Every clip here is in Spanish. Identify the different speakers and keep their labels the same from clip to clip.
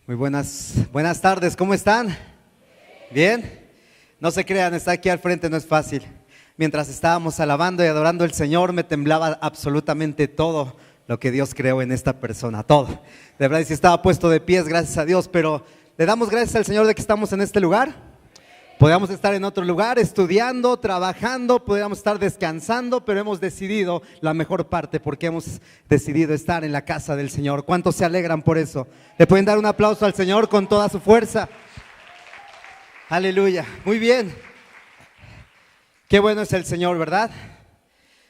Speaker 1: Muy buenas tardes, ¿cómo están? ¿Bien? No se crean, estar aquí al frente no es fácil. Mientras estábamos alabando y adorando al Señor, me temblaba absolutamente todo lo que Dios creó en esta persona, todo. De verdad, si estaba puesto de pies, gracias a Dios, pero le damos gracias al Señor de que estamos en este lugar. Podríamos estar en otro lugar, estudiando, trabajando, podríamos estar descansando, pero hemos decidido la mejor parte porque hemos decidido estar en la casa del Señor. ¿Cuántos se alegran por eso? ¿Le pueden dar un aplauso al Señor con toda su fuerza? Aleluya, muy bien. Qué bueno es el Señor, ¿verdad?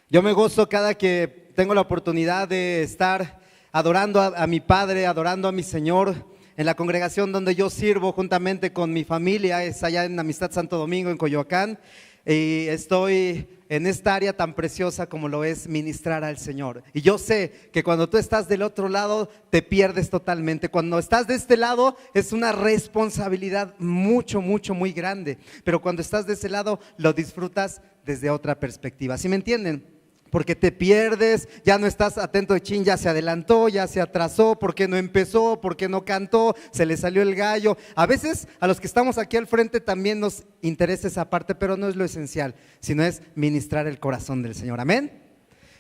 Speaker 1: Yo me gozo cada que tengo la oportunidad de estar adorando a mi Padre, adorando a mi Señor. En la congregación donde yo sirvo juntamente con mi familia, es allá en Amistad Santo Domingo, en Coyoacán, y estoy en esta área tan preciosa como lo es ministrar al Señor. Y yo sé que cuando tú estás del otro lado te pierdes totalmente. Cuando estás de este lado es una responsabilidad muy grande, pero cuando estás de ese lado lo disfrutas desde otra perspectiva. ¿Sí me entienden? Porque te pierdes, ya no estás atento de chin, ya se adelantó, ya se atrasó, ¿por qué no empezó? ¿Por qué no cantó? Se le salió el gallo. A veces a los que estamos aquí al frente también nos interesa esa parte, pero no es lo esencial, sino es ministrar el corazón del Señor. ¿Amén?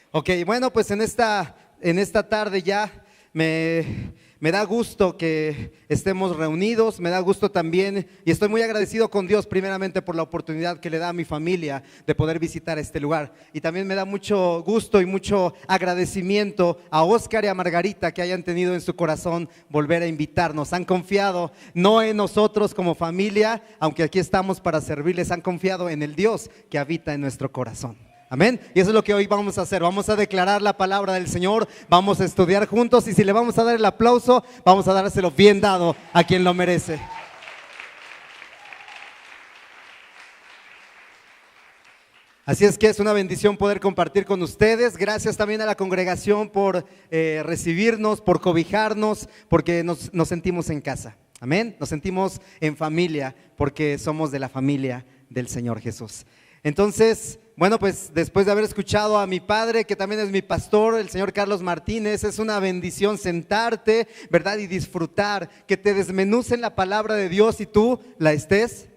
Speaker 1: Ok, bueno, pues en esta tarde ya me da gusto que estemos reunidos, me da gusto también y estoy muy agradecido con Dios primeramente por la oportunidad que le da a mi familia de poder visitar este lugar. Y también me da mucho gusto y mucho agradecimiento a Oscar y a Margarita que hayan tenido en su corazón volver a invitarnos. Han confiado no en nosotros como familia, aunque aquí estamos para servirles, han confiado en el Dios que habita en nuestro corazón. Amén. Y eso es lo que hoy vamos a hacer. Vamos a declarar la palabra del Señor, vamos a estudiar juntos y si le vamos a dar el aplauso, vamos a dárselo bien dado a quien lo merece. Así es que es una bendición poder compartir con ustedes. Gracias también a la congregación por recibirnos, por cobijarnos, porque nos sentimos en casa. Amén. Nos sentimos en familia porque somos de la familia del Señor Jesús. Entonces, bueno, pues después de haber escuchado a mi padre, que también es mi pastor, el señor Carlos Martínez, es una bendición sentarte, ¿verdad? Y disfrutar, que te desmenucen la palabra de Dios y tú la estés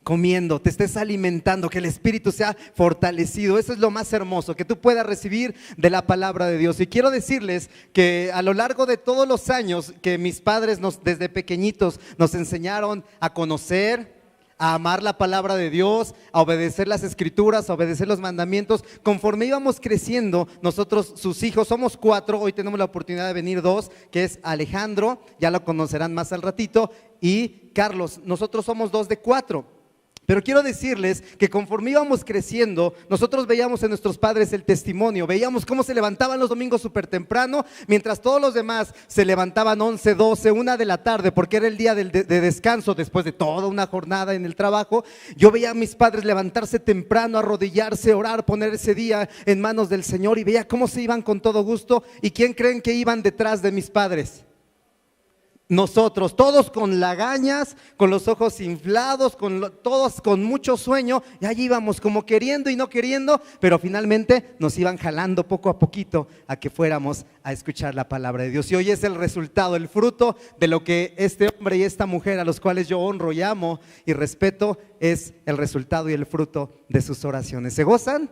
Speaker 1: comiendo, te estés alimentando, que el espíritu sea fortalecido. Eso es lo más hermoso, que tú puedas recibir de la palabra de Dios. Y quiero decirles que a lo largo de todos los años que mis padres desde pequeñitos nos enseñaron a conocer, a amar la palabra de Dios, a obedecer las escrituras, a obedecer los mandamientos. Conforme íbamos creciendo, nosotros, sus hijos, somos 4, hoy tenemos la oportunidad de venir 2, que es Alejandro, ya lo conocerán más al ratito, y Carlos. Nosotros somos 2 de 4. Pero quiero decirles que conforme íbamos creciendo, nosotros veíamos en nuestros padres el testimonio, veíamos cómo se levantaban los domingos súper temprano, mientras todos los demás se levantaban 11, 12, 1 de la tarde, porque era el día de descanso después de toda una jornada en el trabajo. Yo veía a mis padres levantarse temprano, arrodillarse, orar, poner ese día en manos del Señor y veía cómo se iban con todo gusto. ¿Y quién creen que iban detrás de mis padres? Nosotros, todos con lagañas, con los ojos inflados, todos con mucho sueño, y allí íbamos como queriendo y no queriendo, pero finalmente nos iban jalando poco a poquito a que fuéramos a escuchar la palabra de Dios. Y hoy es el resultado, el fruto de lo que este hombre y esta mujer, a los cuales yo honro y amo y respeto, es el resultado y el fruto de sus oraciones. ¿Se gozan?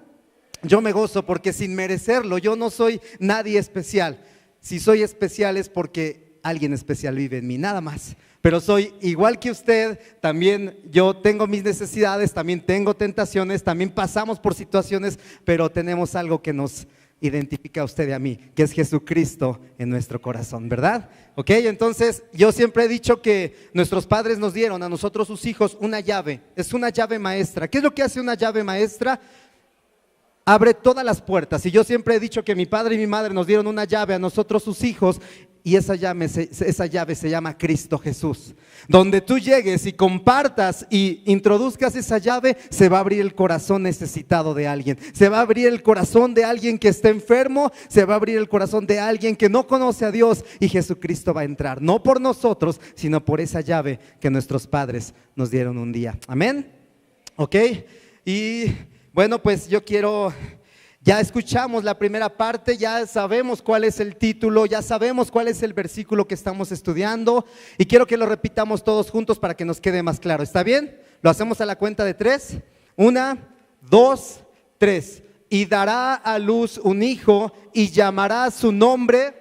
Speaker 1: Yo me gozo porque sin merecerlo, yo no soy nadie especial. Si soy especial es porque alguien especial vive en mí, nada más. Pero soy igual que usted, también yo tengo mis necesidades, también tengo tentaciones, también pasamos por situaciones, pero tenemos algo que nos identifica a usted y a mí, que es Jesucristo en nuestro corazón, ¿verdad? Ok, entonces yo siempre he dicho que nuestros padres nos dieron a nosotros, sus hijos, una llave, es una llave maestra. ¿Qué es lo que hace una llave maestra? Abre todas las puertas. Y yo siempre he dicho que mi padre y mi madre nos dieron una llave a nosotros, sus hijos, y esa llave se llama Cristo Jesús. Donde tú llegues y compartas y introduzcas esa llave, se va a abrir el corazón necesitado de alguien, se va a abrir el corazón de alguien que está enfermo, se va a abrir el corazón de alguien que no conoce a Dios, y Jesucristo va a entrar, no por nosotros, sino por esa llave que nuestros padres nos dieron un día. Amén. Ok, y bueno, pues yo quiero Ya escuchamos la primera parte, ya sabemos cuál es el título, ya sabemos cuál es el versículo que estamos estudiando y quiero que lo repitamos todos juntos para que nos quede más claro. ¿Está bien? Lo hacemos a la cuenta de 3. 1, 2, 3. Y dará a luz un hijo y llamará su nombre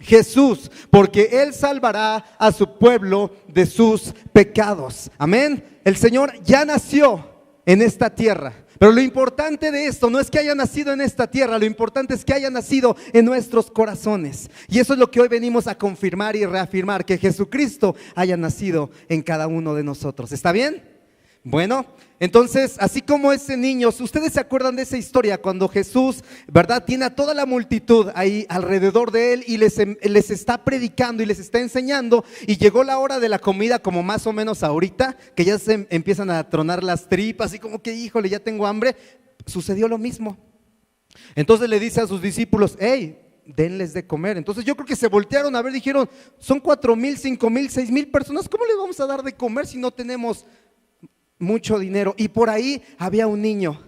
Speaker 1: Jesús, porque Él salvará a su pueblo de sus pecados. Amén. El Señor ya nació en esta tierra. Pero lo importante de esto no es que haya nacido en esta tierra, lo importante es que haya nacido en nuestros corazones. Y eso es lo que hoy venimos a confirmar y reafirmar, que Jesucristo haya nacido en cada uno de nosotros. ¿Está bien? Bueno, entonces, así como ese niño, ustedes se acuerdan de esa historia cuando Jesús, ¿verdad? Tiene a toda la multitud ahí alrededor de él y les está predicando y les está enseñando, y llegó la hora de la comida, como más o menos ahorita, que ya se empiezan a tronar las tripas y como que híjole, ya tengo hambre. Sucedió lo mismo. Entonces le dice a sus discípulos, hey, denles de comer. Entonces yo creo que se voltearon a ver, dijeron, son 4,000, 5,000, 6,000 personas, ¿cómo les vamos a dar de comer si no tenemos mucho dinero? Y por ahí había un niño.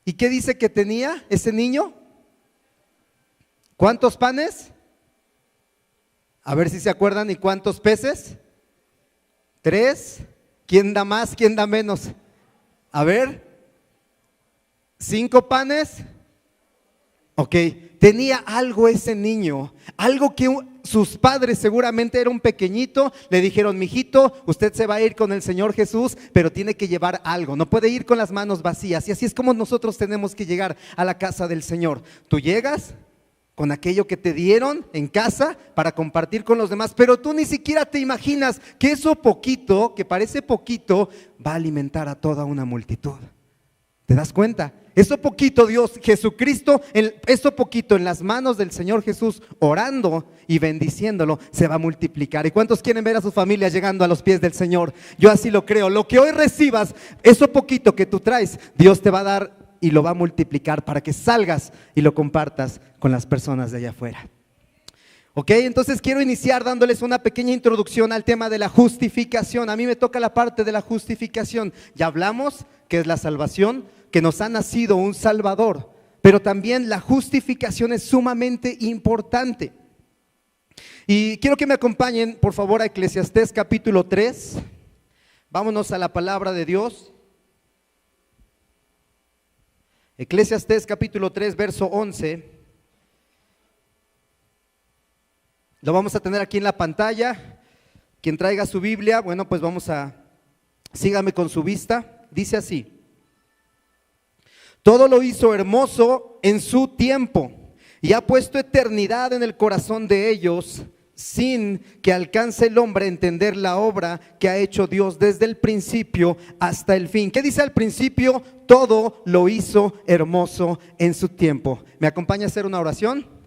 Speaker 1: ¿Y qué dice que tenía ese niño? ¿Cuántos panes? A ver si se acuerdan. ¿Y cuántos peces? 3. ¿Quién da más? ¿Quién da menos? A ver. 5 panes. Ok, tenía algo ese niño, algo que sus padres, seguramente era un pequeñito, le dijeron, mijito, usted se va a ir con el Señor Jesús, pero tiene que llevar algo, no puede ir con las manos vacías. Y así es como nosotros tenemos que llegar a la casa del Señor. Tú llegas con aquello que te dieron en casa para compartir con los demás, pero tú ni siquiera te imaginas que eso poquito, que parece poquito, va a alimentar a toda una multitud. ¿Te das cuenta? Eso poquito, Dios, Jesucristo, eso poquito en las manos del Señor Jesús, orando y bendiciéndolo, se va a multiplicar. ¿Y cuántos quieren ver a sus familias llegando a los pies del Señor? Yo así lo creo. Lo que hoy recibas, eso poquito que tú traes, Dios te va a dar y lo va a multiplicar para que salgas y lo compartas con las personas de allá afuera. Ok, entonces quiero iniciar dándoles una pequeña introducción al tema de la justificación. A mí me toca la parte de la justificación. Ya hablamos que es la salvación, que nos ha nacido un Salvador, pero también la justificación es sumamente importante. Y quiero que me acompañen, por favor, a Eclesiastés capítulo 3. Vámonos a la palabra de Dios. Eclesiastés capítulo 3, verso 11. Lo vamos a tener aquí en la pantalla. Quien traiga su Biblia, bueno, pues sígame con su vista. Dice así: todo lo hizo hermoso en su tiempo y ha puesto eternidad en el corazón de ellos, sin que alcance el hombre a entender la obra que ha hecho Dios desde el principio hasta el fin. ¿Qué dice al principio? Todo lo hizo hermoso en su tiempo. ¿Me acompaña a hacer una oración?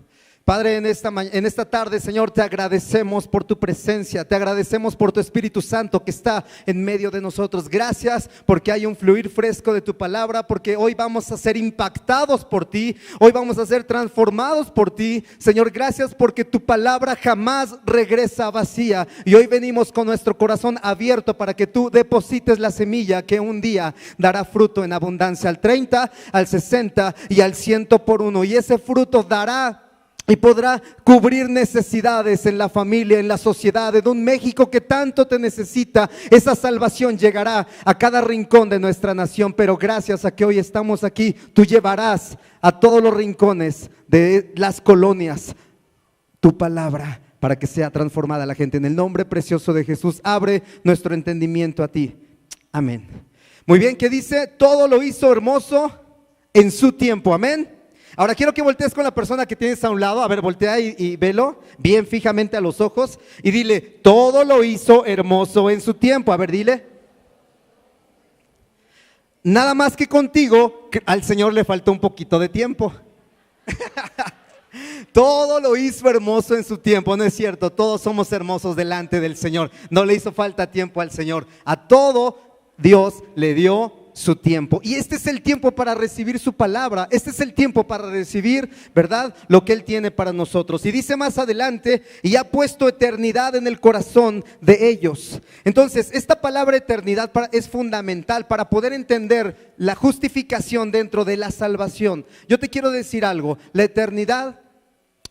Speaker 1: Padre, en esta tarde, Señor, te agradecemos por tu presencia, te agradecemos por tu Espíritu Santo que está en medio de nosotros. Gracias porque hay un fluir fresco de tu palabra, porque hoy vamos a ser impactados por ti, hoy vamos a ser transformados por ti. Señor, gracias porque tu palabra jamás regresa vacía, y hoy venimos con nuestro corazón abierto para que tú deposites la semilla que un día dará fruto en abundancia, al 30, al 60 y al 100 por uno, y ese fruto dará y podrá cubrir necesidades en la familia, en la sociedad, en un México que tanto te necesita. Esa salvación llegará a cada rincón de nuestra nación, pero gracias a que hoy estamos aquí, tú llevarás a todos los rincones de las colonias tu palabra para que sea transformada la gente. En el nombre precioso de Jesús, abre nuestro entendimiento a ti. Amén. Muy bien, ¿qué dice? Todo lo hizo hermoso en su tiempo. Amén. Ahora quiero que voltees con la persona que tienes a un lado. A ver, voltea y velo bien fijamente a los ojos y dile: todo lo hizo hermoso en su tiempo. A ver, dile. Nada más que contigo, al Señor le faltó un poquito de tiempo. Todo lo hizo hermoso en su tiempo. No es cierto, todos somos hermosos delante del Señor. No le hizo falta tiempo al Señor. A todo Dios le dio su tiempo. Y este es el tiempo para recibir su palabra. Este es el tiempo para recibir, ¿verdad?, lo que Él tiene para nosotros. Y dice más adelante, y ha puesto eternidad en el corazón de ellos. Entonces, esta palabra eternidad es fundamental para poder entender la justificación dentro de la salvación. Yo te quiero decir algo, la eternidad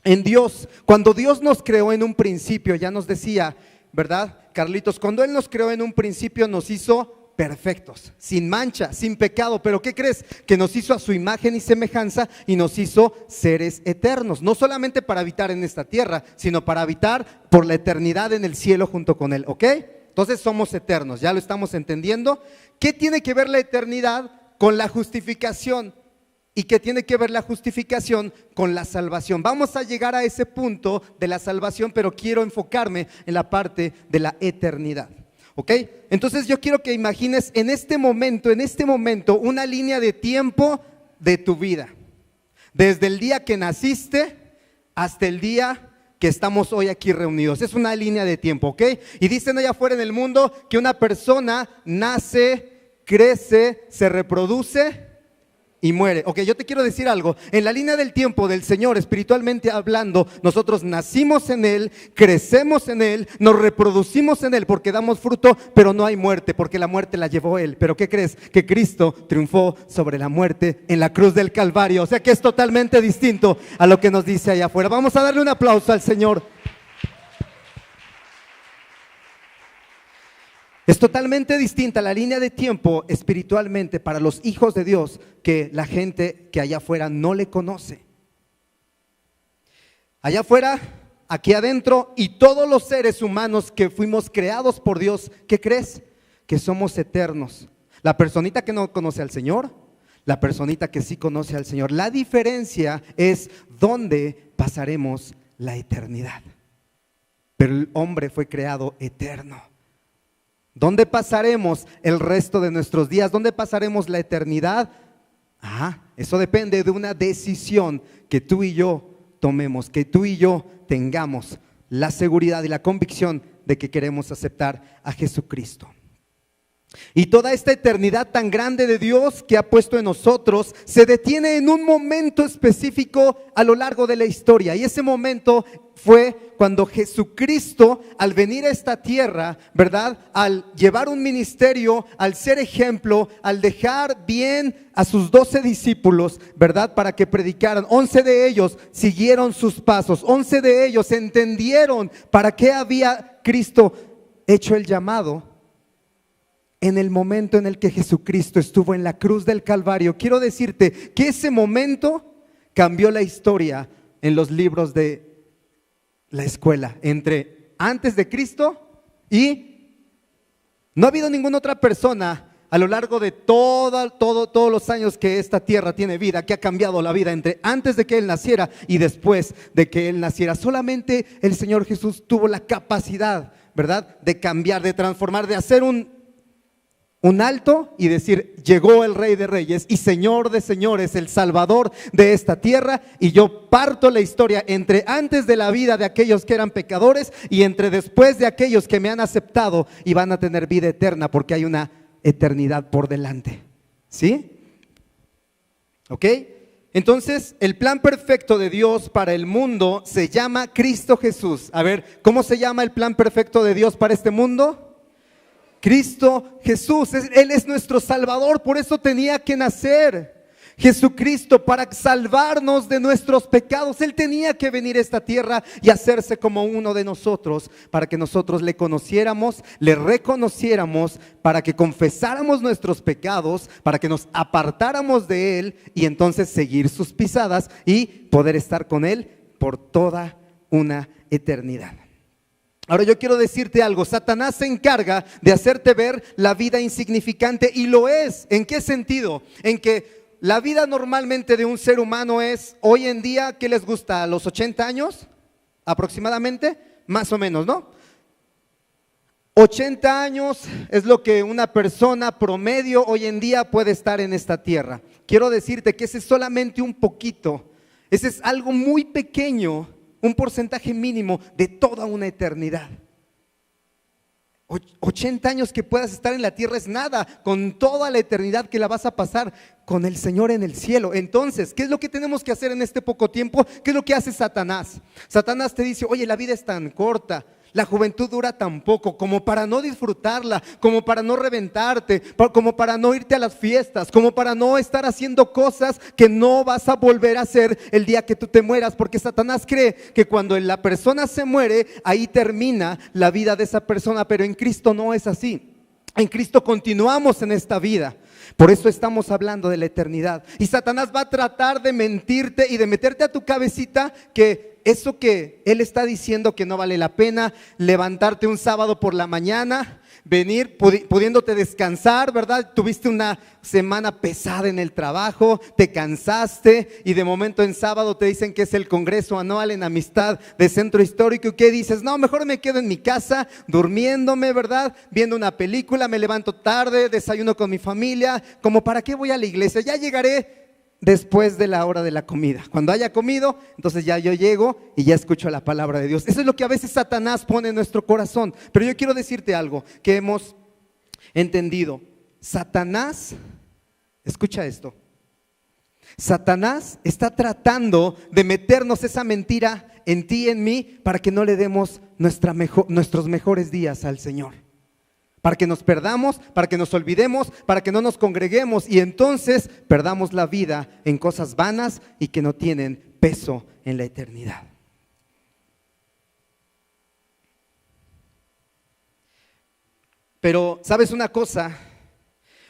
Speaker 1: en Dios, cuando Dios nos creó en un principio, ya nos decía, ¿verdad, Carlitos? Cuando Él nos creó en un principio nos hizo perfectos, sin mancha, sin pecado. Pero ¿qué crees? Que nos hizo a su imagen y semejanza y nos hizo seres eternos, no solamente para habitar en esta tierra, sino para habitar por la eternidad en el cielo junto con Él, ¿ok? Entonces somos eternos, ya lo estamos entendiendo. ¿Qué tiene que ver la eternidad con la justificación? ¿Y qué tiene que ver la justificación con la salvación? Vamos a llegar a ese punto de la salvación, pero quiero enfocarme en la parte de la eternidad. ¿Ok? Entonces yo quiero que imagines en este momento, una línea de tiempo de tu vida. Desde el día que naciste hasta el día que estamos hoy aquí reunidos. Es una línea de tiempo, ¿ok? Y dicen allá afuera en el mundo que una persona nace, crece, se reproduce y muere. Ok, yo te quiero decir algo. En la línea del tiempo del Señor, espiritualmente hablando, nosotros nacimos en Él, crecemos en Él, nos reproducimos en Él porque damos fruto, pero no hay muerte, porque la muerte la llevó Él. Pero ¿qué crees? Que Cristo triunfó sobre la muerte en la cruz del Calvario. O sea que es totalmente distinto a lo que nos dice allá afuera. Vamos a darle un aplauso al Señor. Es totalmente distinta la línea de tiempo espiritualmente para los hijos de Dios que la gente que allá afuera no le conoce. Allá afuera, aquí adentro, y todos los seres humanos que fuimos creados por Dios, ¿qué crees? Que somos eternos. La personita que no conoce al Señor, la personita que sí conoce al Señor. La diferencia es dónde pasaremos la eternidad. Pero el hombre fue creado eterno. ¿Dónde pasaremos el resto de nuestros días? ¿Dónde pasaremos la eternidad? Eso depende de una decisión que tú y yo tomemos, que tú y yo tengamos la seguridad y la convicción de que queremos aceptar a Jesucristo. Y toda esta eternidad tan grande de Dios que ha puesto en nosotros se detiene en un momento específico a lo largo de la historia. Y ese momento fue cuando Jesucristo, al venir a esta tierra, ¿verdad?, al llevar un ministerio, al ser ejemplo, al dejar bien a sus 12 discípulos, ¿verdad?, para que predicaran. 11 de ellos siguieron sus pasos, 11 de ellos entendieron para qué había Cristo hecho el llamado. En el momento en el que Jesucristo estuvo en la cruz del Calvario, quiero decirte que ese momento cambió la historia en los libros de la escuela, entre antes de Cristo y no ha habido ninguna otra persona a lo largo de todos los años que esta tierra tiene vida, que ha cambiado la vida entre antes de que Él naciera y después de que Él naciera. Solamente el Señor Jesús tuvo la capacidad, ¿verdad?, de cambiar, de transformar, de hacer un alto y decir: llegó el Rey de Reyes y Señor de Señores, el Salvador de esta tierra, y yo parto la historia entre antes de la vida de aquellos que eran pecadores y entre después de aquellos que me han aceptado y van a tener vida eterna, porque hay una eternidad por delante. ¿Sí? ¿Ok? Entonces, el plan perfecto de Dios para el mundo se llama Cristo Jesús. A ver, ¿cómo se llama el plan perfecto de Dios para este mundo? Cristo Jesús. Él es nuestro Salvador, por eso tenía que nacer Jesucristo, para salvarnos de nuestros pecados. Él tenía que venir a esta tierra y hacerse como uno de nosotros, para que nosotros le conociéramos, le reconociéramos, para que confesáramos nuestros pecados, para que nos apartáramos de Él y entonces seguir sus pisadas y poder estar con Él por toda una eternidad. Ahora yo quiero decirte algo. Satanás se encarga de hacerte ver la vida insignificante, y lo es. ¿En qué sentido? En que la vida normalmente de un ser humano es, hoy en día, ¿qué les gusta? ¿A los 80 años? Aproximadamente, más o menos, ¿no? 80 años es lo que una persona promedio hoy en día puede estar en esta tierra. Quiero decirte que ese es solamente un poquito, ese es algo muy pequeño, un porcentaje mínimo de toda una eternidad. 80 años que puedas estar en la tierra es nada, con toda la eternidad que la vas a pasar con el Señor en el cielo. Entonces, ¿qué es lo que tenemos que hacer en este poco tiempo? ¿Qué es lo que hace Satanás? Satanás te dice, oye, la vida es tan corta, la juventud dura tan poco, como para no disfrutarla, como para no reventarte, como para no irte a las fiestas, como para no estar haciendo cosas que no vas a volver a hacer el día que tú te mueras, porque Satanás cree que cuando la persona se muere, ahí termina la vida de esa persona, pero en Cristo no es así. En Cristo continuamos en esta vida. Por eso estamos hablando de la eternidad. Y Satanás va a tratar de mentirte y de meterte a tu cabecita que eso que él está diciendo que no vale la pena, levantarte un sábado por la mañana, venir pudiéndote descansar, ¿verdad? Tuviste una semana pesada en el trabajo, te cansaste y de momento en sábado te dicen que es el congreso anual en amistad de Centro Histórico. ¿Y qué dices? No, mejor me quedo en mi casa durmiéndome, ¿verdad? Viendo una película, me levanto tarde, desayuno con mi familia. ¿Como para qué voy a la iglesia? Ya llegaré después de la hora de la comida. Cuando haya comido, entonces ya yo llego y ya escucho la palabra de Dios. Eso es lo que a veces Satanás pone en nuestro corazón. Pero yo quiero decirte algo que hemos entendido. Satanás, escucha esto. Satanás está tratando de meternos esa mentira en ti y en mí para que no le demos nuestros mejores días al Señor. Para que nos perdamos, para que nos olvidemos, para que no nos congreguemos y entonces perdamos la vida en cosas vanas y que no tienen peso en la eternidad. Pero, ¿sabes una cosa?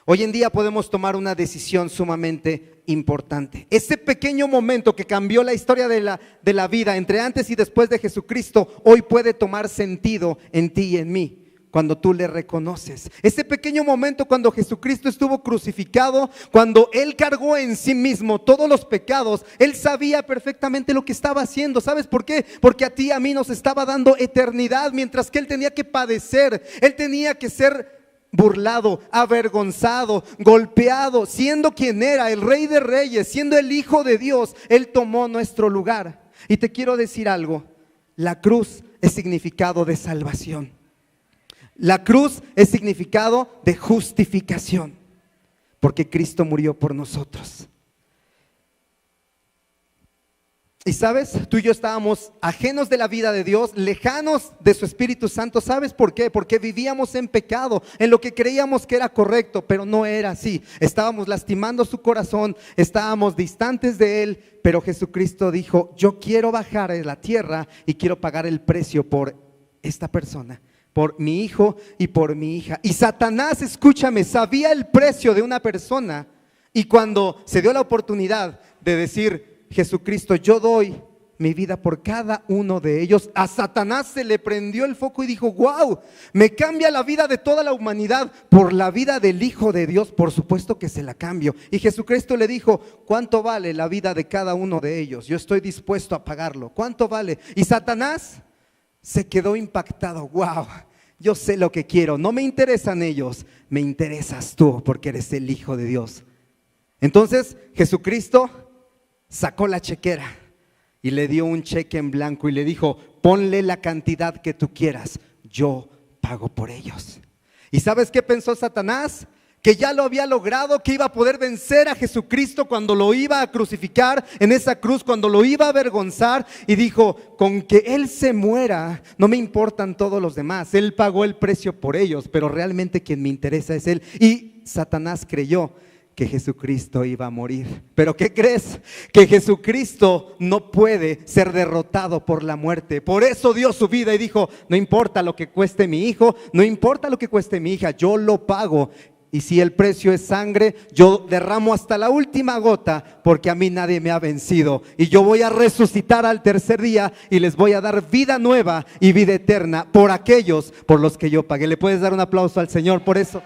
Speaker 1: Hoy en día podemos tomar una decisión sumamente importante. Ese pequeño momento que cambió la historia de la vida entre antes y después de Jesucristo, hoy puede tomar sentido en ti y en mí. Cuando tú le reconoces, ese pequeño momento cuando Jesucristo estuvo crucificado, cuando Él cargó en sí mismo todos los pecados, Él sabía perfectamente lo que estaba haciendo. ¿Sabes por qué? Porque a ti y a mí nos estaba dando eternidad, mientras que Él tenía que padecer, Él tenía que ser burlado, avergonzado, golpeado, siendo quien era, el Rey de Reyes, siendo el Hijo de Dios. Él tomó nuestro lugar. Y te quiero decir algo, la cruz es significado de salvación. La cruz es significado de justificación, porque Cristo murió por nosotros. Y sabes, tú y yo estábamos ajenos de la vida de Dios, lejanos de su Espíritu Santo. ¿Sabes por qué? Porque vivíamos en pecado, en lo que creíamos que era correcto, pero no era así. Estábamos lastimando su corazón, estábamos distantes de Él, pero Jesucristo dijo, yo quiero bajar a la tierra y quiero pagar el precio por esta persona, por mi hijo y por mi hija. Y Satanás, escúchame, sabía el precio de una persona. Y cuando se dio la oportunidad de decir, Jesucristo, yo doy mi vida por cada uno de ellos, a Satanás se le prendió el foco y dijo, wow, me cambia la vida de toda la humanidad por la vida del Hijo de Dios. Por supuesto que se la cambio. Y Jesucristo le dijo, ¿cuánto vale la vida de cada uno de ellos? Yo estoy dispuesto a pagarlo. ¿Cuánto vale? Y Satanás se quedó impactado. Wow, yo sé lo que quiero, no me interesan ellos, me interesas tú porque eres el Hijo de Dios. Entonces Jesucristo sacó la chequera y le dio un cheque en blanco y le dijo, ponle la cantidad que tú quieras, yo pago por ellos. ¿Y sabes qué pensó Satanás? Que ya lo había logrado, que iba a poder vencer a Jesucristo cuando lo iba a crucificar en esa cruz, cuando lo iba a avergonzar, y dijo, con que Él se muera, no me importan todos los demás. Él pagó el precio por ellos, pero realmente quien me interesa es Él. Y Satanás creyó que Jesucristo iba a morir. ¿Pero qué crees? Que Jesucristo no puede ser derrotado por la muerte. Por eso dio su vida y dijo, no importa lo que cueste mi hijo, no importa lo que cueste mi hija, yo lo pago. Y si el precio es sangre, yo derramo hasta la última gota, porque a mí nadie me ha vencido. Y yo voy a resucitar al tercer día y les voy a dar vida nueva y vida eterna por aquellos por los que yo pagué. ¿Le puedes dar un aplauso al Señor por eso?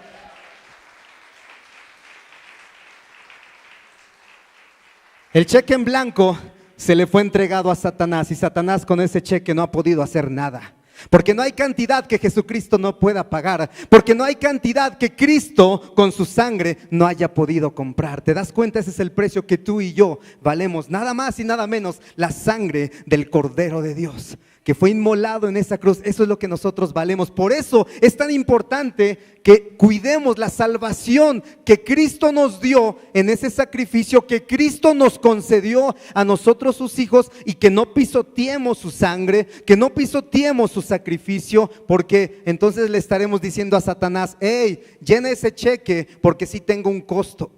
Speaker 1: El cheque en blanco se le fue entregado a Satanás y Satanás con ese cheque no ha podido hacer nada. Porque no hay cantidad que Jesucristo no pueda pagar. Porque no hay cantidad que Cristo con su sangre no haya podido comprar. ¿Te das cuenta? Ese es el precio que tú y yo valemos. Nada más y nada menos la sangre del Cordero de Dios, que fue inmolado en esa cruz. Eso es lo que nosotros valemos. Por eso es tan importante que cuidemos la salvación que Cristo nos dio en ese sacrificio que Cristo nos concedió a nosotros sus hijos, y que no pisoteemos su sangre, que no pisoteemos su sacrificio, porque entonces le estaremos diciendo a Satanás: hey, llena ese cheque porque sí tengo un costo,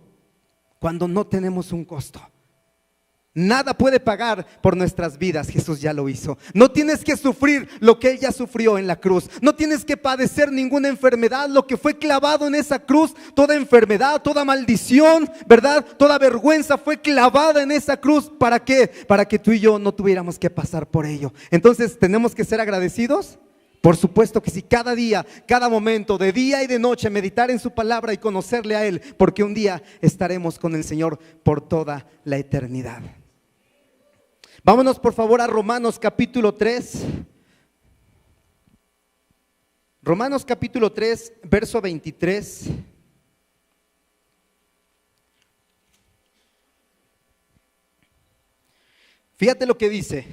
Speaker 1: cuando no tenemos un costo. Nada puede pagar por nuestras vidas, Jesús ya lo hizo. No tienes que sufrir lo que Él ya sufrió en la cruz. No tienes que padecer ninguna enfermedad, lo que fue clavado en esa cruz. Toda enfermedad, toda maldición, ¿verdad? Toda vergüenza fue clavada en esa cruz. ¿Para qué? Para que tú y yo no tuviéramos que pasar por ello. Entonces, ¿tenemos que ser agradecidos? Por supuesto que sí, cada día, cada momento, de día y de noche, meditar en su palabra y conocerle a Él, porque un día estaremos con el Señor por toda la eternidad. Vámonos por favor a Romanos capítulo 3. Romanos capítulo 3, verso 23. Fíjate lo que dice: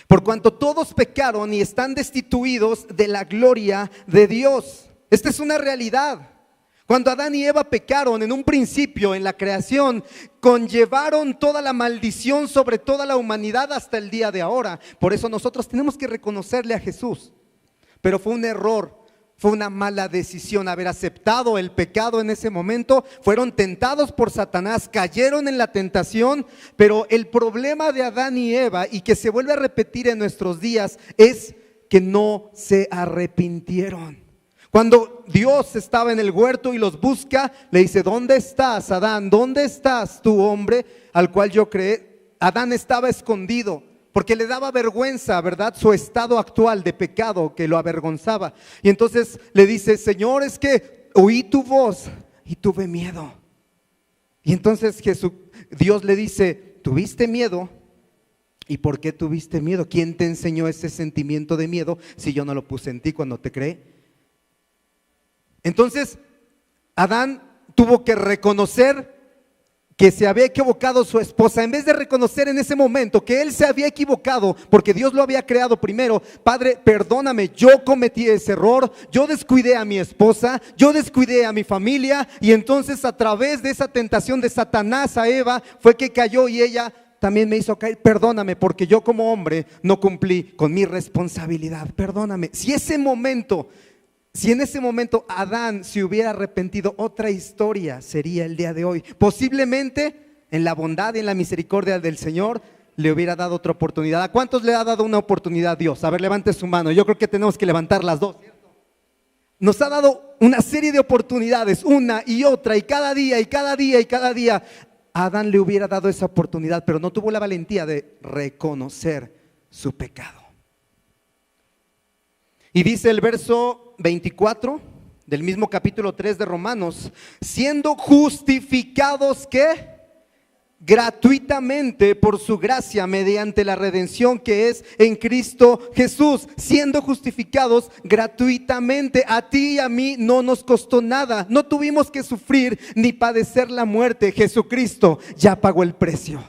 Speaker 1: por cuanto todos pecaron y están destituidos de la gloria de Dios. Esta es una realidad. Cuando Adán y Eva pecaron en un principio en la creación, conllevaron toda la maldición sobre toda la humanidad hasta el día de ahora. Por eso nosotros tenemos que reconocerle a Jesús. Pero fue un error, fue una mala decisión haber aceptado el pecado en ese momento. Fueron tentados por Satanás, cayeron en la tentación. Pero el problema de Adán y Eva, y que se vuelve a repetir en nuestros días, es que no se arrepintieron. Cuando Dios estaba en el huerto y los busca, le dice: ¿dónde estás, Adán? ¿Dónde estás tú, hombre al cual yo creé? Adán estaba escondido porque le daba vergüenza, ¿verdad? Su estado actual de pecado que lo avergonzaba. Y entonces le dice: Señor, es que oí tu voz y tuve miedo. Y entonces Dios le dice: ¿tuviste miedo? ¿Y por qué tuviste miedo? ¿Quién te enseñó ese sentimiento de miedo si yo no lo puse en ti cuando te creé? Entonces Adán tuvo que reconocer que se había equivocado su esposa. En vez de reconocer en ese momento que él se había equivocado porque Dios lo había creado primero: Padre, perdóname, yo cometí ese error, yo descuidé a mi esposa, yo descuidé a mi familia. Y entonces, a través de esa tentación de Satanás a Eva, fue que cayó y ella también me hizo caer. Perdóname porque yo como hombre no cumplí con mi responsabilidad, perdóname. Si en ese momento Adán se hubiera arrepentido, otra historia sería el día de hoy. Posiblemente en la bondad y en la misericordia del Señor le hubiera dado otra oportunidad. ¿A cuántos le ha dado una oportunidad Dios? A ver, levante su mano. Yo creo que tenemos que levantar las dos, ¿cierto? Nos ha dado una serie de oportunidades, una y otra, y cada día, y cada día, y cada día. A Adán le hubiera dado esa oportunidad, pero no tuvo la valentía de reconocer su pecado. Y dice el verso 24 del mismo capítulo 3 de Romanos: siendo justificados, ¿qué? Gratuitamente por su gracia, mediante la redención que es en Cristo Jesús. Siendo justificados gratuitamente. A ti y a mí no nos costó nada, no tuvimos que sufrir ni padecer la muerte. Jesucristo ya pagó el precio.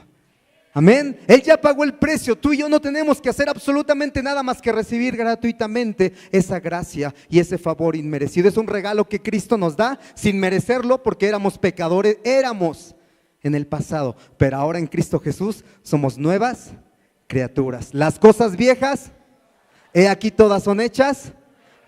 Speaker 1: Amén. Él ya pagó el precio. Tú y yo no tenemos que hacer absolutamente nada más que recibir gratuitamente esa gracia y ese favor inmerecido. Es un regalo que Cristo nos da sin merecerlo, porque éramos pecadores, éramos en el pasado, pero ahora en Cristo Jesús somos nuevas criaturas. Las cosas viejas, he aquí, todas son hechas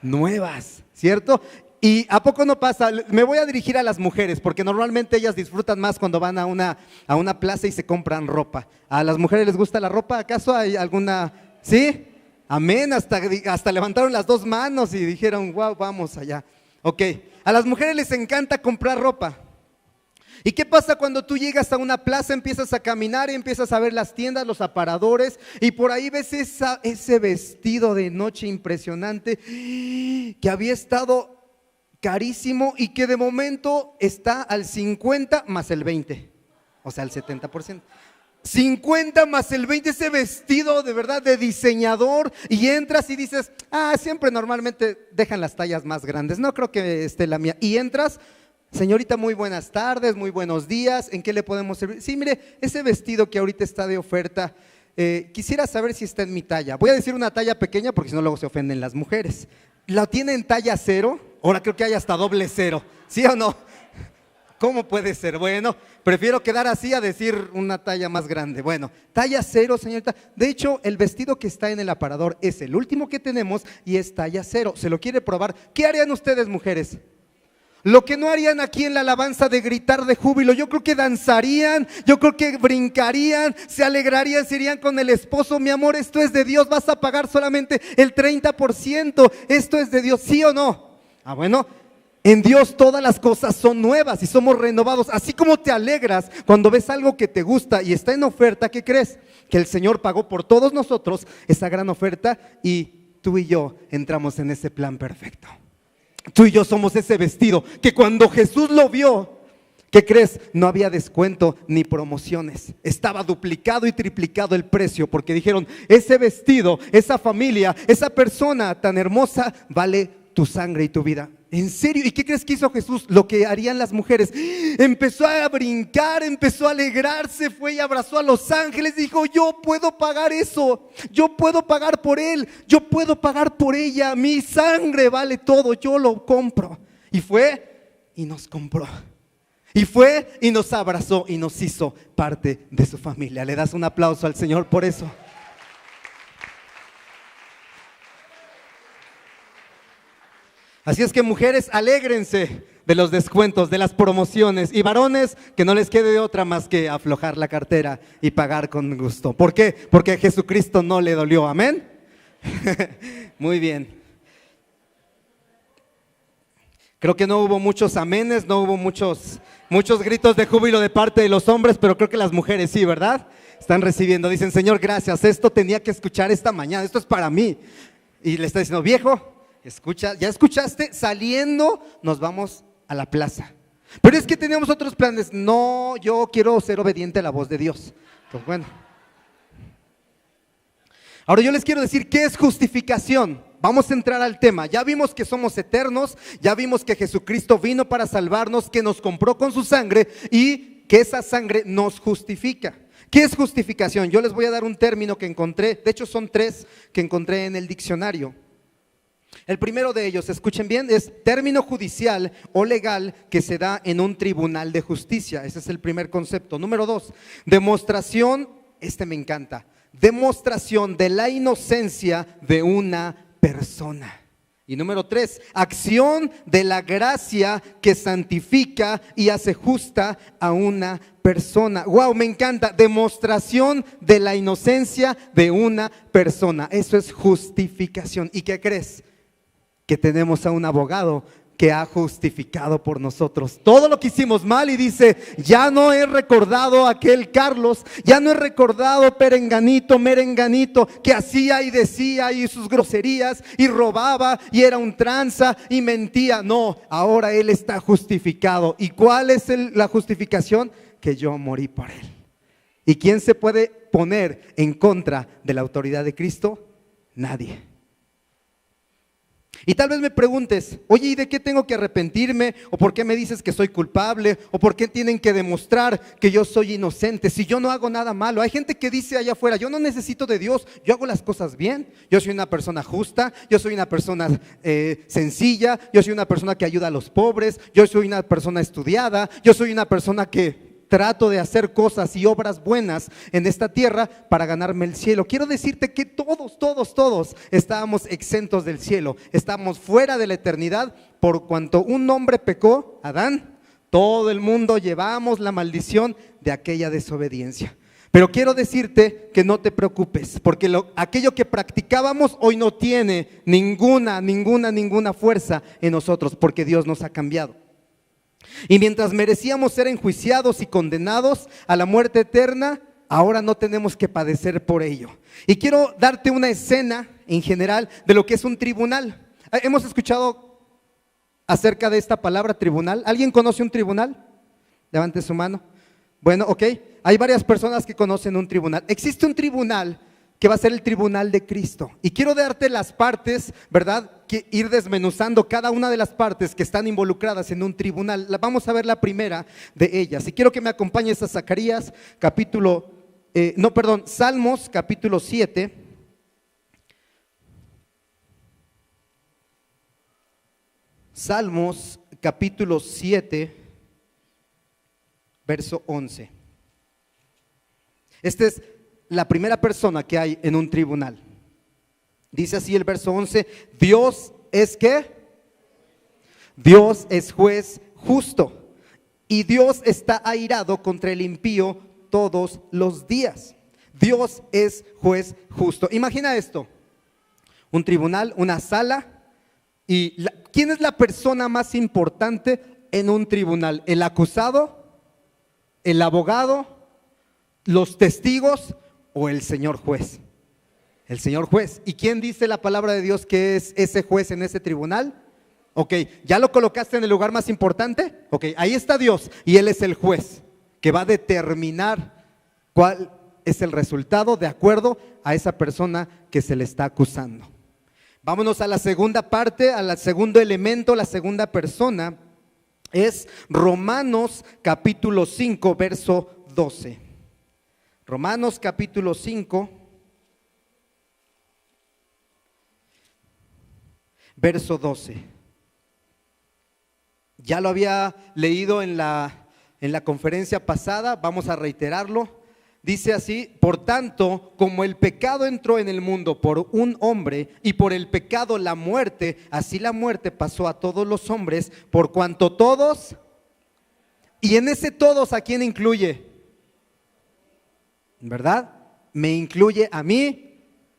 Speaker 1: nuevas, ¿cierto? Y ¿a poco no pasa? Me voy a dirigir a las mujeres, porque normalmente ellas disfrutan más cuando van a una plaza y se compran ropa. ¿A las mujeres les gusta la ropa? ¿Acaso hay alguna? ¿Sí? Amén. Hasta levantaron las dos manos y dijeron: wow, vamos allá. Ok, a las mujeres les encanta comprar ropa. ¿Y qué pasa cuando tú llegas a una plaza, empiezas a caminar y empiezas a ver las tiendas, los aparadores, y por ahí ves ese vestido de noche impresionante que había estado carísimo y que de momento está al 50 más el 20, o sea, al 70%? 50 más el 20, ese vestido de verdad de diseñador, y entras y dices, siempre normalmente dejan las tallas más grandes, no creo que esté la mía, y entras, señorita, muy buenas tardes, muy buenos días, ¿en qué le podemos servir? Sí, mire, ese vestido que ahorita está de oferta, quisiera saber si está en mi talla. Voy a decir una talla pequeña porque si no luego se ofenden las mujeres. ¿La tiene en talla 0? Ahora creo que hay hasta doble 0, ¿sí o no? ¿Cómo puede ser? Bueno, prefiero quedar así a decir una talla más grande. Bueno, talla 0, señorita. De hecho, el vestido que está en el aparador es el último que tenemos y es talla 0. ¿Se lo quiere probar? ¿Qué harían ustedes, mujeres? Lo que no harían aquí en la alabanza de gritar de júbilo, yo creo que danzarían, yo creo que brincarían, se alegrarían, se irían con el esposo. Mi amor, esto es de Dios, vas a pagar solamente el 30%, esto es de Dios, ¿sí o no? Bueno, en Dios todas las cosas son nuevas y somos renovados. Así como te alegras cuando ves algo que te gusta y está en oferta, ¿qué crees? Que el Señor pagó por todos nosotros esa gran oferta y tú y yo entramos en ese plan perfecto. Tú y yo somos ese vestido que cuando Jesús lo vio, ¿qué crees? No había descuento ni promociones. Estaba duplicado y triplicado el precio porque dijeron, ese vestido, esa familia, esa persona tan hermosa vale tu sangre y tu vida. ¿En serio? ¿Y qué crees que hizo Jesús? Lo que harían las mujeres. Empezó a brincar, empezó a alegrarse, fue y abrazó a los ángeles. Dijo, yo puedo pagar eso, yo puedo pagar por él, yo puedo pagar por ella. Mi sangre vale todo, yo lo compro. Y fue y nos compró. Y fue y nos abrazó y nos hizo parte de su familia. ¿Le das un aplauso al Señor por eso? Así es que mujeres, alégrense de los descuentos, de las promociones, y varones, que no les quede de otra más que aflojar la cartera y pagar con gusto. ¿Por qué? Porque a Jesucristo no le dolió, amén. Muy bien. Creo que no hubo muchos amenes, no hubo muchos gritos de júbilo de parte de los hombres, pero creo que las mujeres sí, ¿verdad? Están recibiendo, dicen, Señor, gracias, esto tenía que escuchar esta mañana, esto es para mí. Y le está diciendo, viejo, escucha, ¿ya escuchaste? Saliendo nos vamos a la plaza. Pero es que teníamos otros planes. No, yo quiero ser obediente a la voz de Dios. Pues bueno. Ahora yo les quiero decir, ¿qué es justificación? Vamos a entrar al tema. Ya vimos que somos eternos, ya vimos que Jesucristo vino para salvarnos, que nos compró con su sangre y que esa sangre nos justifica. ¿Qué es justificación? Yo les voy a dar un término que encontré, de hecho son 3 que encontré en el diccionario. El primero de ellos, escuchen bien, es término judicial o legal que se da en un tribunal de justicia. Ese es el primer concepto. Número 2, demostración, me encanta, demostración de la inocencia de una persona. Y número 3, acción de la gracia que santifica y hace justa a una persona. Wow, me encanta, demostración de la inocencia de una persona. Eso es justificación. ¿Y qué crees? Que tenemos a un abogado que ha justificado por nosotros todo lo que hicimos mal y dice, ya no he recordado aquel Carlos, ya no he recordado Perenganito, Merenganito, que hacía y decía y sus groserías y robaba y era un tranza y mentía. No, ahora él está justificado. ¿Y cuál es la justificación? Que yo morí por él. ¿Y quién se puede poner en contra de la autoridad de Cristo? Nadie. Y tal vez me preguntes, oye, ¿y de qué tengo que arrepentirme? ¿O por qué me dices que soy culpable? ¿O por qué tienen que demostrar que yo soy inocente si yo no hago nada malo? Hay gente que dice allá afuera, yo no necesito de Dios, yo hago las cosas bien, yo soy una persona justa, yo soy una persona sencilla, yo soy una persona que ayuda a los pobres, yo soy una persona estudiada, yo soy una persona que trato de hacer cosas y obras buenas en esta tierra para ganarme el cielo. Quiero decirte que todos estábamos exentos del cielo, estábamos fuera de la eternidad por cuanto un hombre pecó, Adán, todo el mundo llevamos la maldición de aquella desobediencia. Pero quiero decirte que no te preocupes, porque aquello que practicábamos hoy no tiene ninguna fuerza en nosotros, porque Dios nos ha cambiado. Y mientras merecíamos ser enjuiciados y condenados a la muerte eterna, ahora no tenemos que padecer por ello. Y quiero darte una escena en general de lo que es un tribunal. ¿Hemos escuchado acerca de esta palabra tribunal? ¿Alguien conoce un tribunal? Levante su mano. Bueno, ok, hay varias personas que conocen un tribunal. Existe un tribunal que va a ser el tribunal de Cristo. Y quiero darte las partes, ¿verdad? Que ir desmenuzando cada una de las partes que están involucradas en un tribunal. Vamos a ver la primera de ellas. Y quiero que me acompañes a Zacarías Salmos capítulo 7. Salmos capítulo 7, verso 11. Esta es la primera persona que hay en un tribunal. Dice así el verso 11: Dios es ¿qué? Dios es juez justo, y Dios está airado contra el impío todos los días. Dios es juez justo. Imagina esto: un tribunal, una sala, y ¿quién es la persona más importante en un tribunal? ¿El acusado, el abogado, los testigos o el señor juez? El señor juez. ¿Y quién dice la palabra de Dios que es ese juez en ese tribunal? Ok, ¿ya lo colocaste en el lugar más importante? Ok, ahí está Dios y Él es el juez que va a determinar cuál es el resultado de acuerdo a esa persona que se le está acusando. Vámonos a la segunda parte, al segundo elemento, la segunda persona es Romanos capítulo 5, verso 12. Romanos capítulo 5, verso 12. Ya lo había leído en la conferencia pasada, vamos a reiterarlo. Dice así: por tanto, como el pecado entró en el mundo por un hombre, y por el pecado la muerte, así la muerte pasó a todos los hombres, por cuanto todos, y en ese todos, ¿a quién incluye? ¿Verdad? Me incluye a mí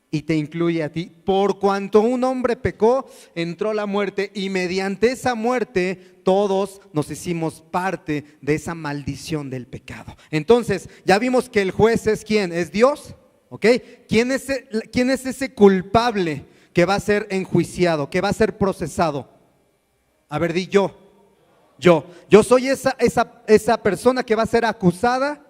Speaker 1: y te incluye a ti. Por cuanto un hombre pecó, entró la muerte, y mediante esa muerte todos nos hicimos parte de esa maldición del pecado. Entonces, ya vimos que el juez es ¿quién? Es Dios, ¿ok? ¿Quién es ese culpable que va a ser enjuiciado, que va a ser procesado? A ver, di yo. Yo soy esa persona que va a ser acusada.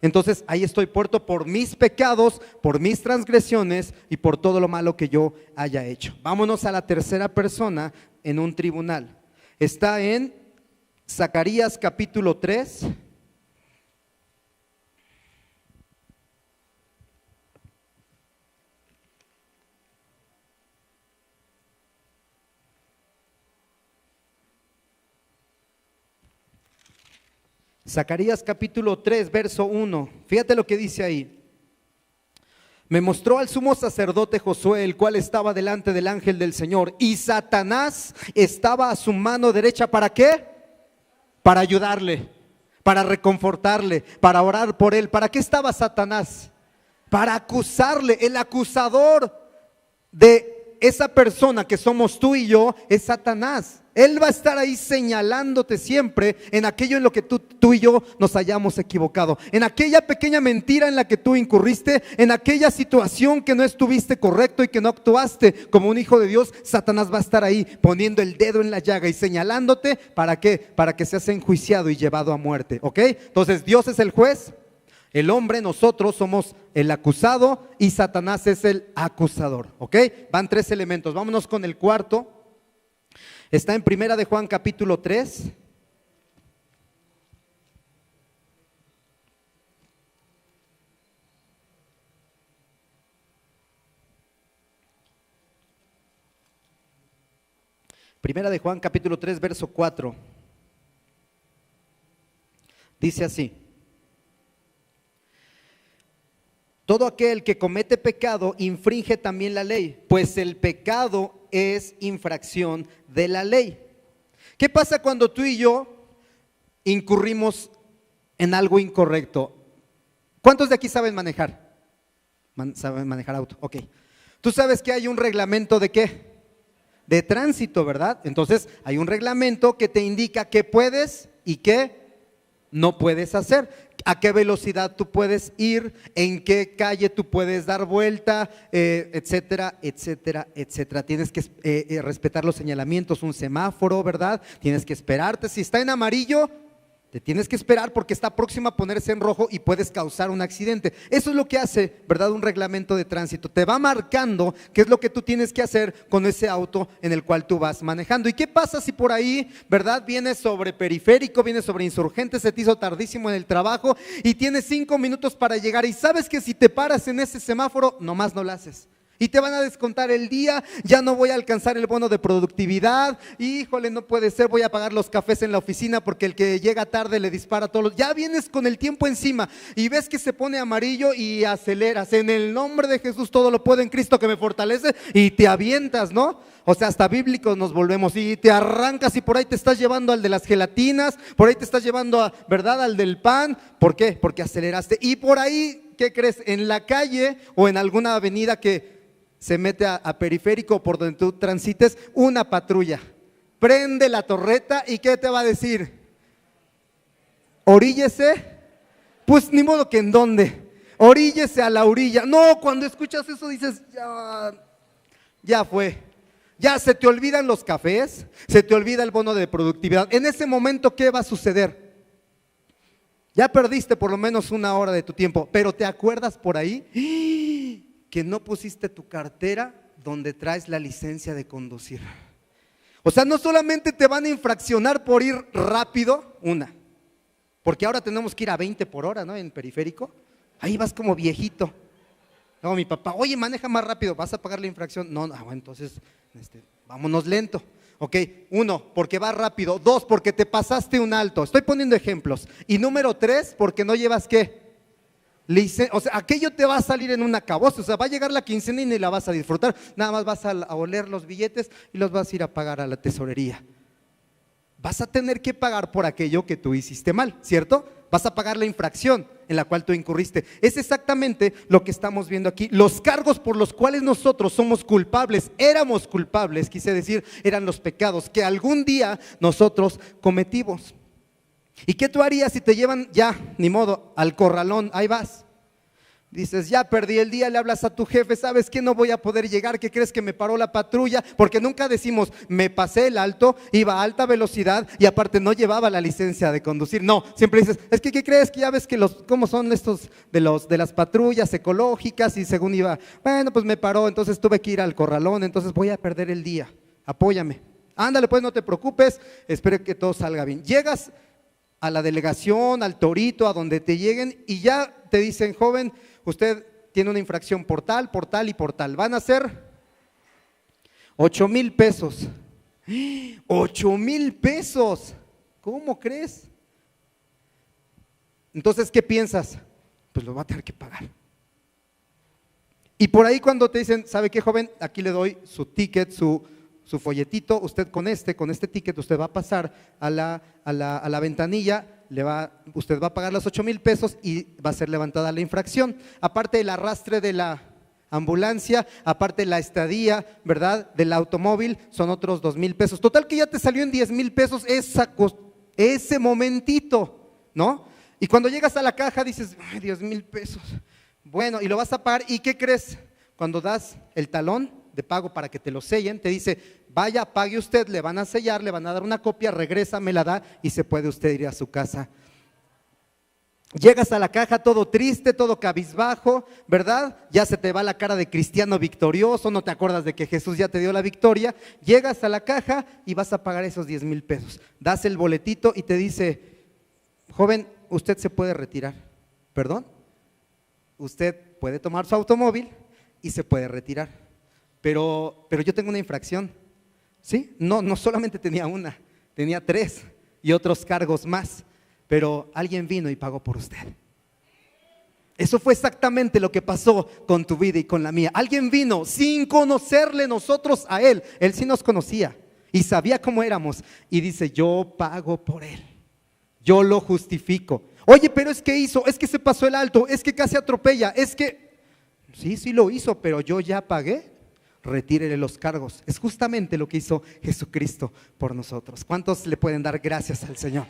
Speaker 1: Entonces ahí estoy puesto por mis pecados, por mis transgresiones y por todo lo malo que yo haya hecho. Vámonos a la tercera persona en un tribunal. Está en Zacarías capítulo 3. Zacarías capítulo 3, verso 1. Fíjate lo que dice ahí. Me mostró al sumo sacerdote Josué, el cual estaba delante del ángel del Señor, y Satanás estaba a su mano derecha. ¿Para qué? Para ayudarle, para reconfortarle, para orar por él. ¿Para qué estaba Satanás? Para acusarle. El acusador de esa persona que somos tú y yo es Satanás. Él va a estar ahí señalándote siempre en aquello en lo que tú y yo nos hayamos equivocado, en aquella pequeña mentira en la que tú incurriste, en aquella situación que no estuviste correcto y que no actuaste como un hijo de Dios. Satanás va a estar ahí poniendo el dedo en la llaga y señalándote. ¿Para qué? Para que seas enjuiciado y llevado a muerte, ¿ok? Entonces Dios es el juez, el hombre, nosotros somos el acusado y Satanás es el acusador, ¿ok? Van tres elementos. Vámonos con el cuarto. Está en Primera de Juan capítulo 3. Primera de Juan capítulo 3, verso 4. Dice así: todo aquel que comete pecado infringe también la ley, pues el pecado es infracción de la ley. ¿Qué pasa cuando tú y yo incurrimos en algo incorrecto? ¿Cuántos de aquí saben manejar? ¿Saben manejar auto? Ok. Tú sabes que hay un reglamento de ¿qué? De tránsito, ¿verdad? Entonces hay un reglamento que te indica qué puedes y qué no puedes hacer, a qué velocidad tú puedes ir, en qué calle tú puedes dar vuelta, etcétera, etcétera, etcétera. Tienes que respetar los señalamientos, un semáforo, ¿verdad? Tienes que esperarte. Si está en amarillo, Te tienes que esperar porque está próxima a ponerse en rojo y puedes causar un accidente. Eso es lo que hace, ¿verdad? Un reglamento de tránsito. Te va marcando qué es lo que tú tienes que hacer con ese auto en el cual tú vas manejando. ¿Y qué pasa si por ahí, ¿verdad? Vienes sobre Periférico, vienes sobre Insurgentes, se te hizo tardísimo en el trabajo y tienes 5 minutos para llegar y sabes que si te paras en ese semáforo, nomás no lo haces? Y te van a descontar el día, ya no voy a alcanzar el bono de productividad, híjole, no puede ser, voy a pagar los cafés en la oficina porque el que llega tarde le dispara a todos los... Ya vienes con el tiempo encima y ves que se pone amarillo y aceleras. En el nombre de Jesús todo lo puedo en Cristo que me fortalece y te avientas, ¿no? O sea, hasta bíblicos nos volvemos y te arrancas y por ahí te estás llevando al de las gelatinas, por ahí te estás llevando, ¿verdad? Al del pan. ¿Por qué? Porque aceleraste. Y por ahí, ¿qué crees? En la calle o en alguna avenida que se mete a Periférico por donde tú transites, una patrulla, prende la torreta y ¿qué te va a decir? Oríllese, pues ni modo que en dónde, oríllese a la orilla. No, cuando escuchas eso dices, ya fue, ya se te olvidan los cafés, se te olvida el bono de productividad. En ese momento, ¿qué va a suceder? Ya perdiste por lo menos 1 hora de tu tiempo, pero ¿te acuerdas por ahí que no pusiste tu cartera donde traes la licencia de conducir? O sea, no solamente te van a infraccionar por ir rápido, porque ahora tenemos que ir a 20 por hora, ¿no? En Periférico, ahí vas como viejito. No, mi papá, oye, maneja más rápido, ¿vas a pagar la infracción? No, bueno, entonces, vámonos lento. Ok, 1, porque vas rápido. 2, porque te pasaste un alto. Estoy poniendo ejemplos. Y número 3, porque no llevas ¿qué? O sea, aquello te va a salir en un acabose, o sea, va a llegar la quincena y ni la vas a disfrutar, nada más vas a oler los billetes y los vas a ir a pagar a la tesorería. Vas a tener que pagar por aquello que tú hiciste mal, ¿cierto? Vas a pagar la infracción en la cual tú incurriste. Es exactamente lo que estamos viendo aquí. Los cargos por los cuales nosotros somos culpables, éramos culpables, quise decir, eran los pecados que algún día nosotros cometimos. ¿Y qué tú harías si te llevan ya, ni modo, al corralón? Ahí vas. Dices, ya perdí el día, le hablas a tu jefe, ¿sabes qué? No voy a poder llegar, ¿qué crees que me paró la patrulla? Porque nunca decimos, me pasé el alto, iba a alta velocidad y aparte no llevaba la licencia de conducir. No, siempre dices, es que ¿qué crees? Que ya ves que cómo son estos de las patrullas ecológicas y según iba, bueno, pues me paró, entonces tuve que ir al corralón, entonces voy a perder el día, apóyame. Ándale, pues no te preocupes, espero que todo salga bien. Llegas a la delegación, al torito, a donde te lleguen y ya te dicen, joven, usted tiene una infracción por tal y por tal. Van a ser 8,000 pesos. 8,000 pesos. ¿Cómo crees? Entonces, ¿qué piensas? Pues lo va a tener que pagar. Y por ahí cuando te dicen, ¿sabe qué, joven? Aquí le doy su ticket, su folletito, usted con este ticket usted va a pasar a la ventanilla, usted va a pagar los 8,000 pesos y va a ser levantada la infracción. Aparte del arrastre de la ambulancia, aparte la estadía, ¿verdad? Del automóvil, son otros 2,000 pesos. Total que ya te salió en 10,000 pesos ese momentito, ¿no? Y cuando llegas a la caja dices, ay, 10,000 pesos. Bueno, y lo vas a pagar, ¿y qué crees? Cuando das el talón de pago para que te lo sellen, te dice, vaya, pague usted, le van a sellar, le van a dar una copia, regresa, me la da y se puede usted ir a su casa. Llegas a la caja todo triste, todo cabizbajo, ¿verdad? Ya se te va la cara de cristiano victorioso, no te acuerdas de que Jesús ya te dio la victoria. Llegas a la caja y vas a pagar esos 10,000 pesos. Das el boletito y te dice, joven, usted se puede retirar. ¿Perdón? Usted puede tomar su automóvil y se puede retirar. Pero yo tengo una infracción. ¿Sí? No solamente tenía una, tenía 3 y otros cargos más, pero alguien vino y pagó por usted. Eso fue exactamente lo que pasó con tu vida y con la mía. Alguien vino sin conocerle nosotros a él. Él sí nos conocía y sabía cómo éramos y dice, yo pago por él, yo lo justifico. Oye, pero es que hizo, es que se pasó el alto, es que casi atropella, es que sí lo hizo, pero yo ya pagué. Retírele los cargos. Es justamente lo que hizo Jesucristo por nosotros. ¿Cuántos le pueden dar gracias al Señor?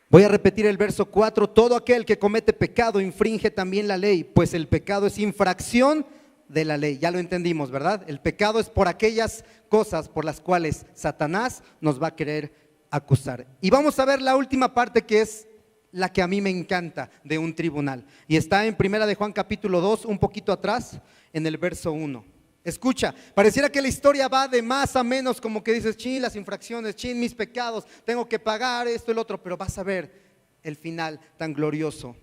Speaker 1: Voy a repetir el verso 4. Todo aquel que comete pecado infringe también la ley, pues el pecado es infracción de la ley. Ya lo entendimos, ¿verdad? El pecado es por aquellas cosas por las cuales Satanás nos va a querer acusar. Y vamos a ver la última parte, que es la que a mí me encanta de un tribunal. Y está en Primera de Juan capítulo 2, un poquito atrás, en el verso 1. Escucha, pareciera que la historia va de más a menos, como que dices, chin, las infracciones, chin, mis pecados, tengo que pagar esto y lo otro, pero vas a ver el final tan glorioso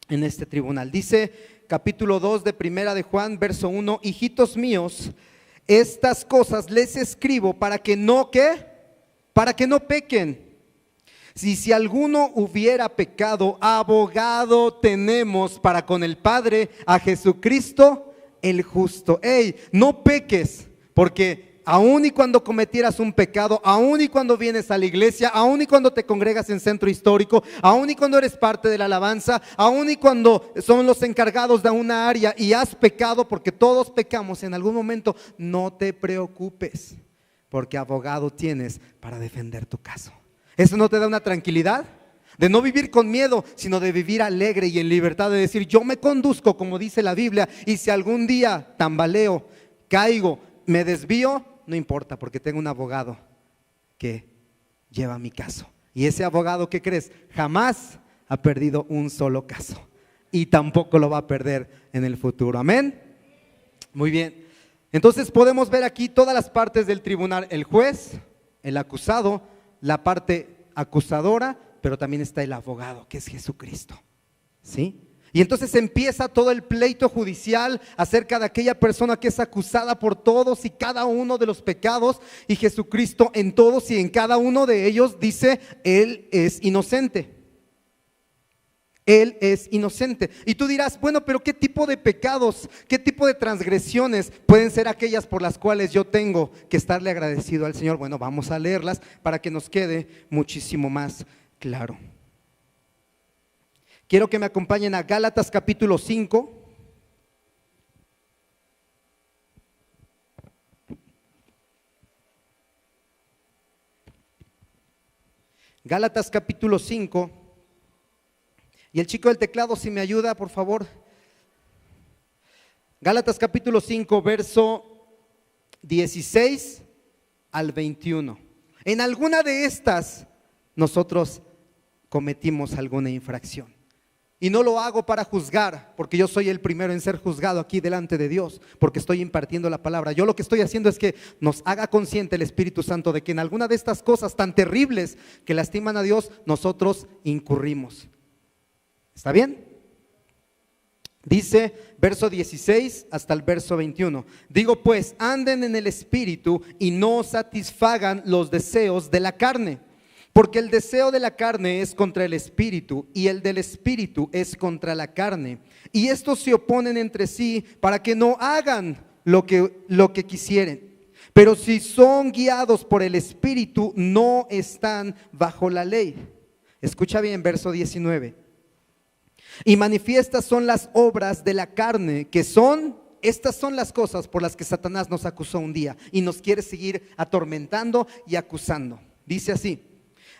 Speaker 1: en este tribunal. Dice capítulo 2 de Primera de Juan, verso 1, hijitos míos, estas cosas les escribo para que no, ¿qué? Para que no pequen. Si alguno hubiera pecado, abogado tenemos para con el Padre, a Jesucristo el justo. Hey, no peques, porque aun y cuando cometieras un pecado, aun y cuando vienes a la iglesia, aun y cuando te congregas en centro histórico, aun y cuando eres parte de la alabanza, aun y cuando son los encargados de una área y has pecado, porque todos pecamos en algún momento, no te preocupes, porque abogado tienes para defender tu caso. ¿Eso no te da una tranquilidad? De no vivir con miedo, sino de vivir alegre y en libertad, de decir, yo me conduzco como dice la Biblia, y si algún día tambaleo, caigo, me desvío, no importa, porque tengo un abogado que lleva mi caso. Y ese abogado, ¿qué crees? Jamás ha perdido un solo caso y tampoco lo va a perder en el futuro. Amén. Muy bien. Entonces podemos ver aquí todas las partes del tribunal: el juez, el acusado, la parte acusadora, pero también está el abogado, que es Jesucristo. ¿Sí? Y entonces empieza todo el pleito judicial acerca de aquella persona que es acusada por todos y cada uno de los pecados, y Jesucristo en todos y en cada uno de ellos dice, Él es inocente. Él es inocente. Y tú dirás, bueno, pero ¿qué tipo de pecados, qué tipo de transgresiones pueden ser aquellas por las cuales yo tengo que estarle agradecido al Señor? Bueno, vamos a leerlas para que nos quede muchísimo más claro. Quiero que me acompañen a Gálatas capítulo 5. Gálatas capítulo 5. Y el chico del teclado, si me ayuda, por favor. Gálatas capítulo 5, verso 16 al 21. En alguna de estas nosotros cometimos alguna infracción. Y no lo hago para juzgar, porque yo soy el primero en ser juzgado aquí delante de Dios, porque estoy impartiendo la palabra. Yo lo que estoy haciendo es que nos haga consciente el Espíritu Santo de que en alguna de estas cosas tan terribles que lastiman a Dios, nosotros incurrimos. ¿Está bien? Dice verso 16 hasta el verso 21. Digo pues, anden en el Espíritu y no satisfagan los deseos de la carne. Porque el deseo de la carne es contra el Espíritu y el del Espíritu es contra la carne. Y estos se oponen entre sí para que no hagan lo que quisieren. Pero si son guiados por el Espíritu, no están bajo la ley. Escucha bien, verso 19. Y manifiestas son las obras de la carne, que son, estas son las cosas por las que Satanás nos acusó un día y nos quiere seguir atormentando y acusando. Dice así: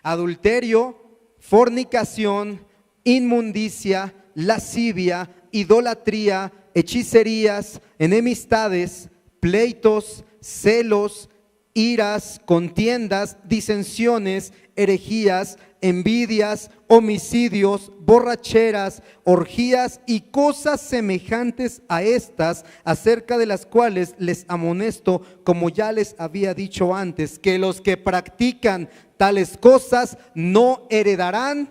Speaker 1: adulterio, fornicación, inmundicia, lascivia, idolatría, hechicerías, enemistades, pleitos, celos, iras, contiendas, disensiones, herejías, envidias, homicidios, borracheras, orgías y cosas semejantes a estas, acerca de las cuales les amonesto, como ya les había dicho antes, que los que practican tales cosas no heredarán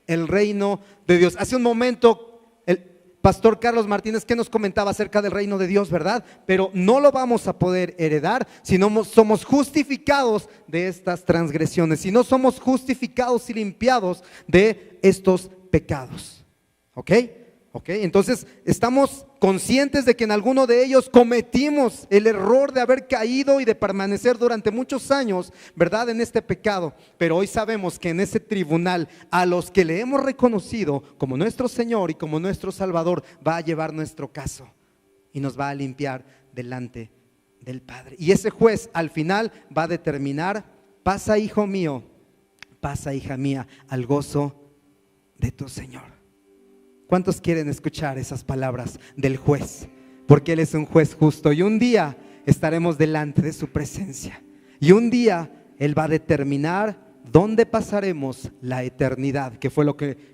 Speaker 1: el reino de Dios. Hace un momento el pastor Carlos Martínez que nos comentaba acerca del reino de Dios, ¿verdad? Pero no lo vamos a poder heredar si no somos justificados de estas transgresiones, si no somos justificados y limpiados de estos pecados. ¿Ok? Entonces estamos conscientes de que en alguno de ellos cometimos el error de haber caído y de permanecer durante muchos años, ¿verdad?, en este pecado. Pero hoy sabemos que en ese tribunal, a los que le hemos reconocido como nuestro Señor y como nuestro Salvador, va a llevar nuestro caso y nos va a limpiar delante del Padre. Y ese juez al final va a determinar: pasa, hijo mío, pasa, hija mía, al gozo de tu Señor. ¿Cuántos quieren escuchar esas palabras del juez? porque Él es un juez justo y un día estaremos delante de su presencia. Y un día Él va a determinar dónde pasaremos la eternidad, que fue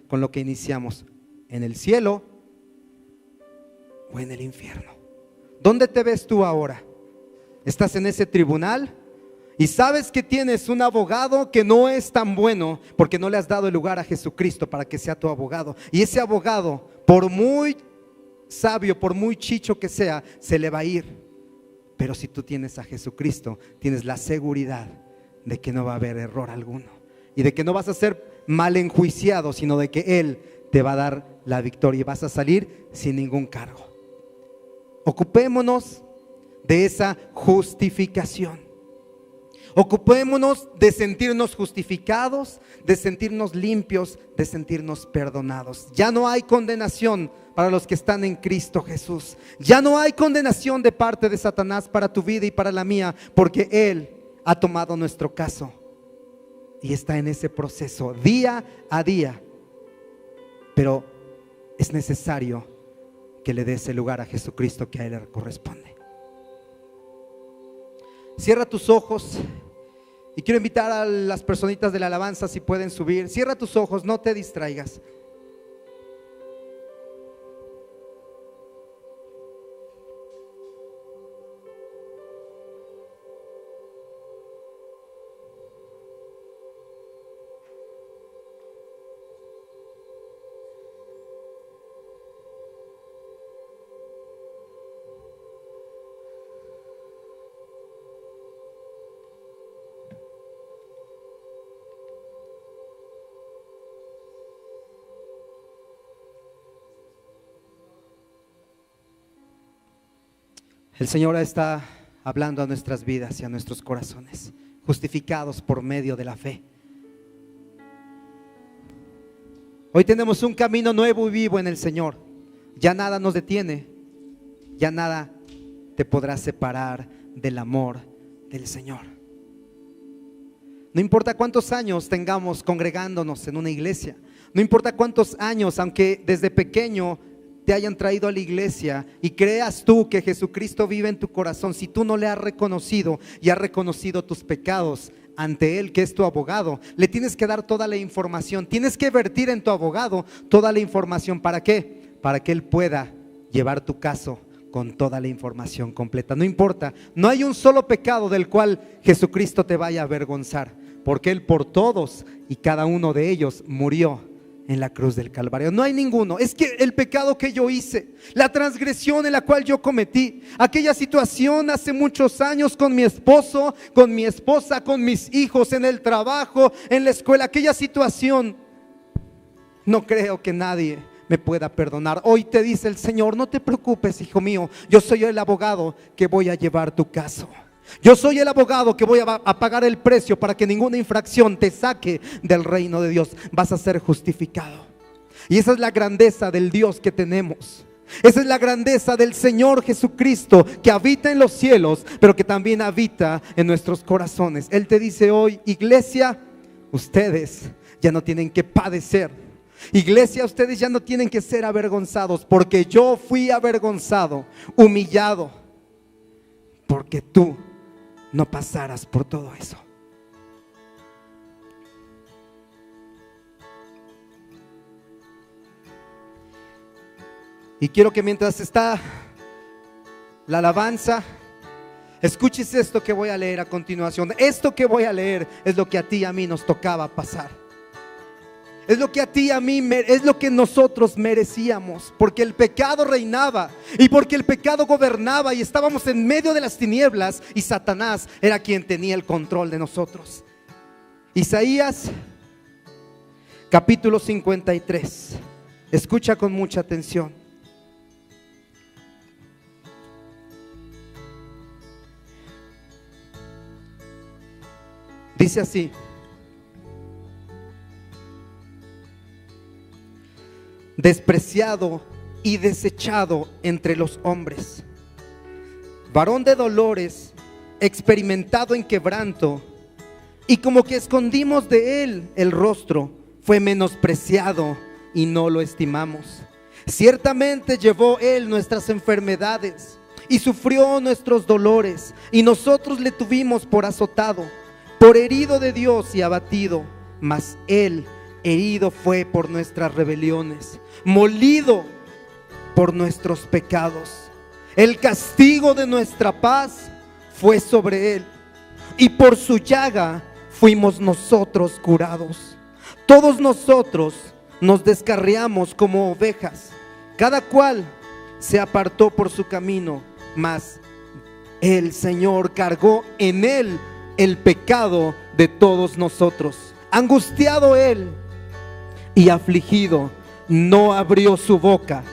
Speaker 1: con lo que iniciamos, en el cielo o en el infierno. ¿Dónde te ves tú ahora? ¿Estás en ese tribunal? Y sabes que tienes un abogado que no es tan bueno porque no le has dado el lugar a Jesucristo para que sea tu abogado. Y ese abogado, por muy sabio, por muy chicho que sea, se le va a ir. Pero si tú tienes a Jesucristo, tienes la seguridad de que no va a haber error alguno y de que no vas a ser mal enjuiciado, sino de que Él te va a dar la victoria y vas a salir sin ningún cargo. Ocupémonos de esa justificación. Ocupémonos de sentirnos justificados, de sentirnos limpios, de sentirnos perdonados. Ya no hay condenación para los que están en Cristo Jesús. Ya no hay condenación de parte de Satanás para tu vida y para la mía, porque Él ha tomado nuestro caso y está en ese proceso día a día. Pero es necesario que le des el lugar a Jesucristo que a Él le corresponde. Cierra tus ojos y quiero invitar a las personitas de la alabanza, si pueden subir. Cierra tus ojos, no te distraigas. El Señor está hablando a nuestras vidas y a nuestros corazones, justificados por medio de la fe. Hoy tenemos un camino nuevo y vivo en el Señor. Ya nada nos detiene, ya nada te podrá separar del amor del Señor. No importa cuántos años tengamos congregándonos en una iglesia, no importa cuántos años, aunque desde pequeño te hayan traído a la iglesia y creas tú que Jesucristo vive en tu corazón, si tú no le has reconocido y has reconocido tus pecados ante Él, que es tu abogado, le tienes que dar toda la información, tienes que vertir en tu abogado toda la información. ¿Para qué? Para que Él pueda llevar tu caso con toda la información completa. No importa, no hay un solo pecado del cual Jesucristo te vaya a avergonzar, porque Él por todos y cada uno de ellos murió en la cruz del Calvario. No hay ninguno. Es que el pecado que yo hice, la transgresión en la cual yo cometí, aquella situación hace muchos años con mi esposo, con mi esposa, con mis hijos, en el trabajo, en la escuela, aquella situación, no creo que nadie me pueda perdonar. Hoy te dice el Señor: no te preocupes, hijo mío, yo soy el abogado que voy a llevar tu caso. Yo soy el abogado que voy a pagar el precio para que ninguna infracción te saque del reino de Dios. Vas a ser justificado. Y esa es la grandeza del Dios que tenemos. Esa es la grandeza del Señor Jesucristo, que habita en los cielos, pero que también habita en nuestros corazones. Él te dice hoy: iglesia, ustedes ya no tienen que padecer. Iglesia, ustedes ya no tienen que ser avergonzados, porque yo fui avergonzado, humillado, porque tú no pasaras por todo eso. Y quiero que mientras está la alabanza, escuches esto que voy a leer a continuación. Esto que voy a leer es lo que a ti y a mí nos tocaba pasar. Es lo que a ti y a mí, es lo que nosotros merecíamos, porque el pecado reinaba y porque el pecado gobernaba y estábamos en medio de las tinieblas y Satanás era quien tenía el control de nosotros. Isaías capítulo 53. Escucha con mucha atención. Dice así: despreciado y desechado entre los hombres, varón de dolores, experimentado en quebranto, y como que escondimos de él el rostro, fue menospreciado y no lo estimamos. Ciertamente llevó Él nuestras enfermedades y sufrió nuestros dolores, y nosotros le tuvimos por azotado, por herido de Dios y abatido. Mas Él herido fue por nuestras rebeliones, molido por nuestros pecados. El castigo de nuestra paz fue sobre Él, y por su llaga fuimos nosotros curados. Todos nosotros nos descarriamos como ovejas, cada cual se apartó por su camino, mas el Señor cargó en Él el pecado de todos nosotros. Angustiado Él y afligido, no abrió su boca.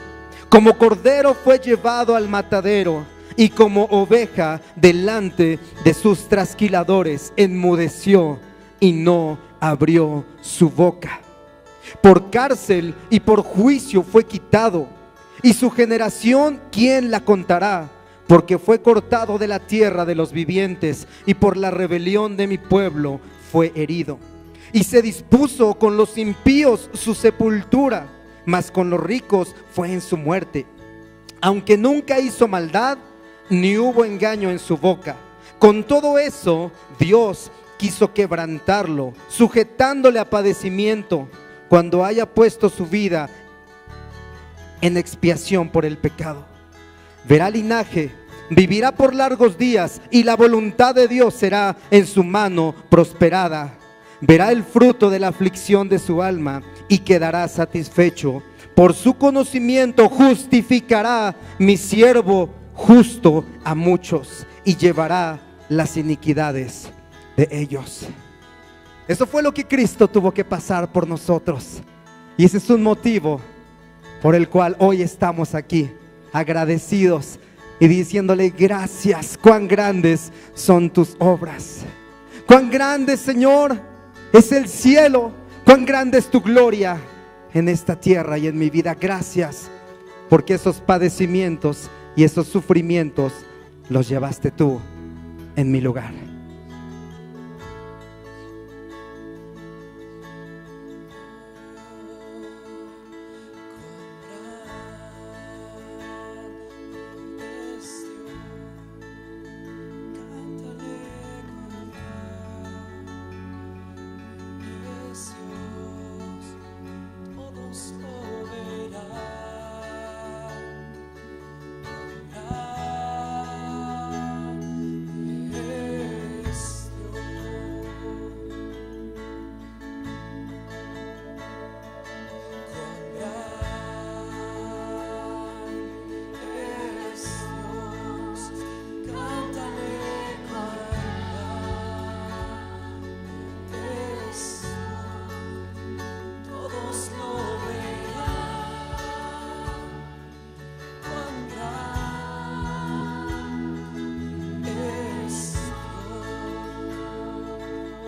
Speaker 1: Como cordero fue llevado al matadero, y como oveja delante de sus trasquiladores, enmudeció y no abrió su boca. Por cárcel y por juicio fue quitado, y su generación, ¿quién la contará? Porque fue cortado de la tierra de los vivientes, y por la rebelión de mi pueblo fue herido. Y se dispuso con los impíos su sepultura, mas con los ricos fue en su muerte. Aunque nunca hizo maldad, ni hubo engaño en su boca. Con todo eso, Dios quiso quebrantarlo, sujetándole a padecimiento, cuando haya puesto su vida en expiación por el pecado. Verá linaje, vivirá por largos días, y la voluntad de Dios será en su mano prosperada. Verá el fruto de la aflicción de su alma y quedará satisfecho. Por su conocimiento justificará mi siervo justo a muchos, y llevará las iniquidades de ellos. Eso fue lo que Cristo tuvo que pasar por nosotros, y ese es un motivo por el cual hoy estamos aquí agradecidos y diciéndole gracias. Cuán grandes son tus obras, cuán grande, Señor, es el cielo, cuán grande es tu gloria en esta tierra y en mi vida. Gracias porque esos padecimientos y esos sufrimientos los llevaste tú en mi lugar.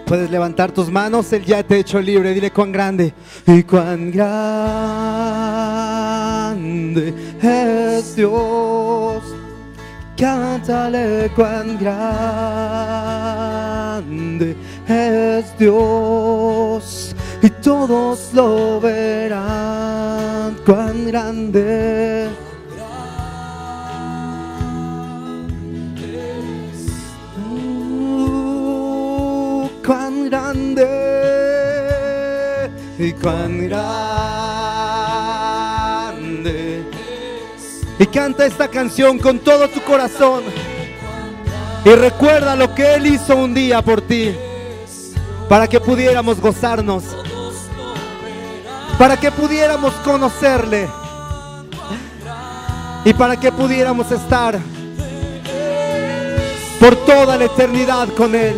Speaker 1: Puedes levantar tus manos, Él ya te ha hecho libre. Dile cuán grande. Y cuán grande es Dios. Cántale cuán grande es Dios. Y todos lo verán. Cuán grande. Cuán grande y cuán grande. Y canta esta canción con todo tu corazón y recuerda lo que Él hizo un día por ti, para que pudiéramos gozarnos, para que pudiéramos conocerle y para que pudiéramos estar por toda la eternidad con Él.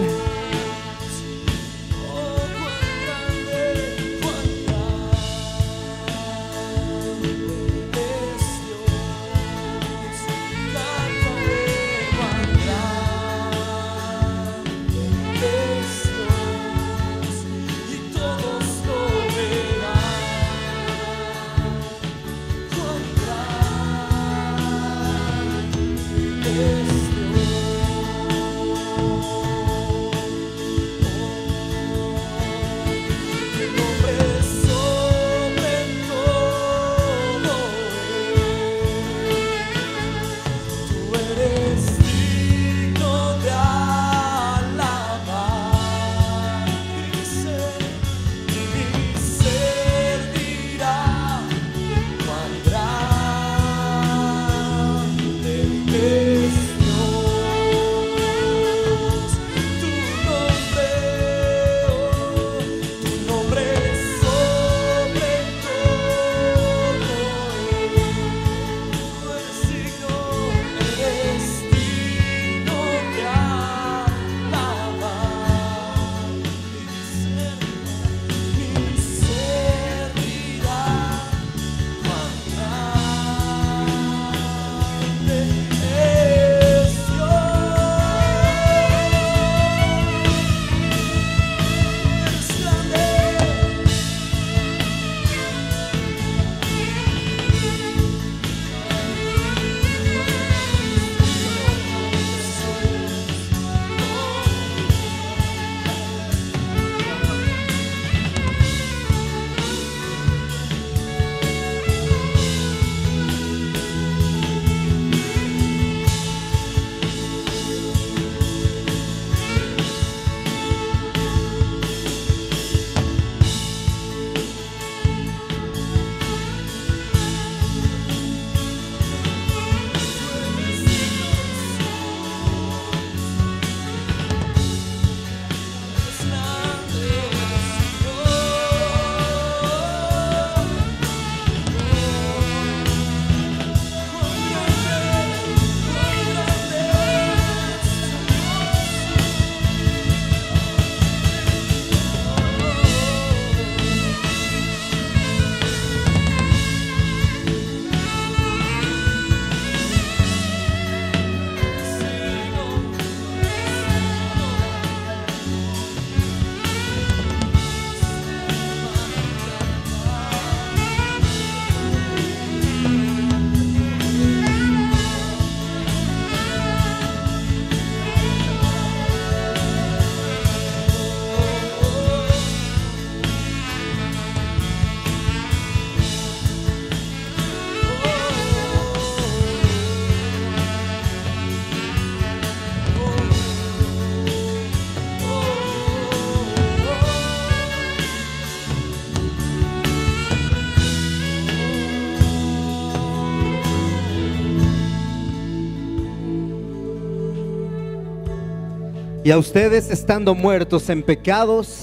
Speaker 1: Y a ustedes, estando muertos en pecados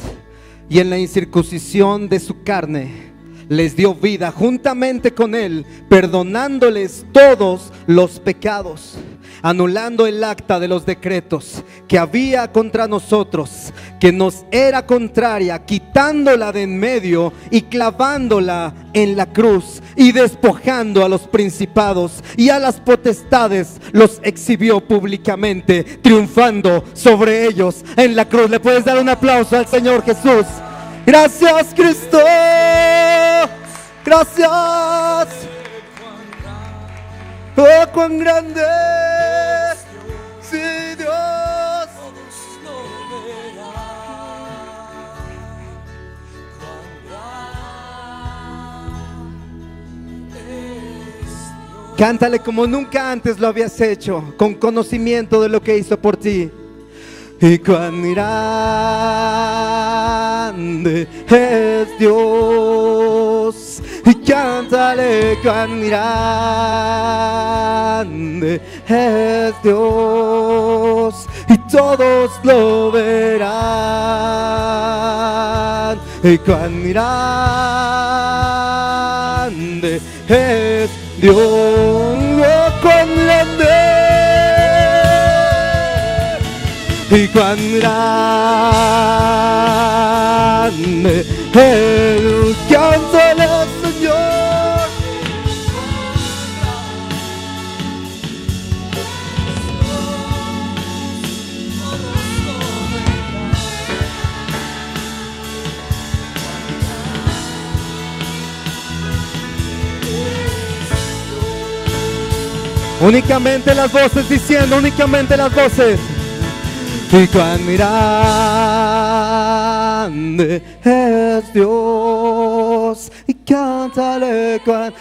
Speaker 1: y en la incircuncisión de su carne, les dio vida juntamente con Él, perdonándoles todos los pecados, anulando el acta de los decretos que había contra nosotros, que nos era contraria, quitándola de en medio y clavándola en la cruz, y despojando a los principados y a las potestades, los exhibió públicamente, triunfando sobre ellos en la cruz. ¿Le puedes dar un aplauso al Señor Jesús? Gracias, Cristo. Gracias. Oh, cuán grande es, sí, Dios. Cántale como nunca antes lo habías hecho, con conocimiento de lo que hizo por ti. Y cuán grande es Dios, y cántale cuán grande es Dios, y todos lo verán. Y cuán grande es Dios, oh, cuán grande. Y cuán grande el cántale al Señor. Únicamente las voces diciendo, únicamente las voces. Y cuán grande es Dios, y cántale cuán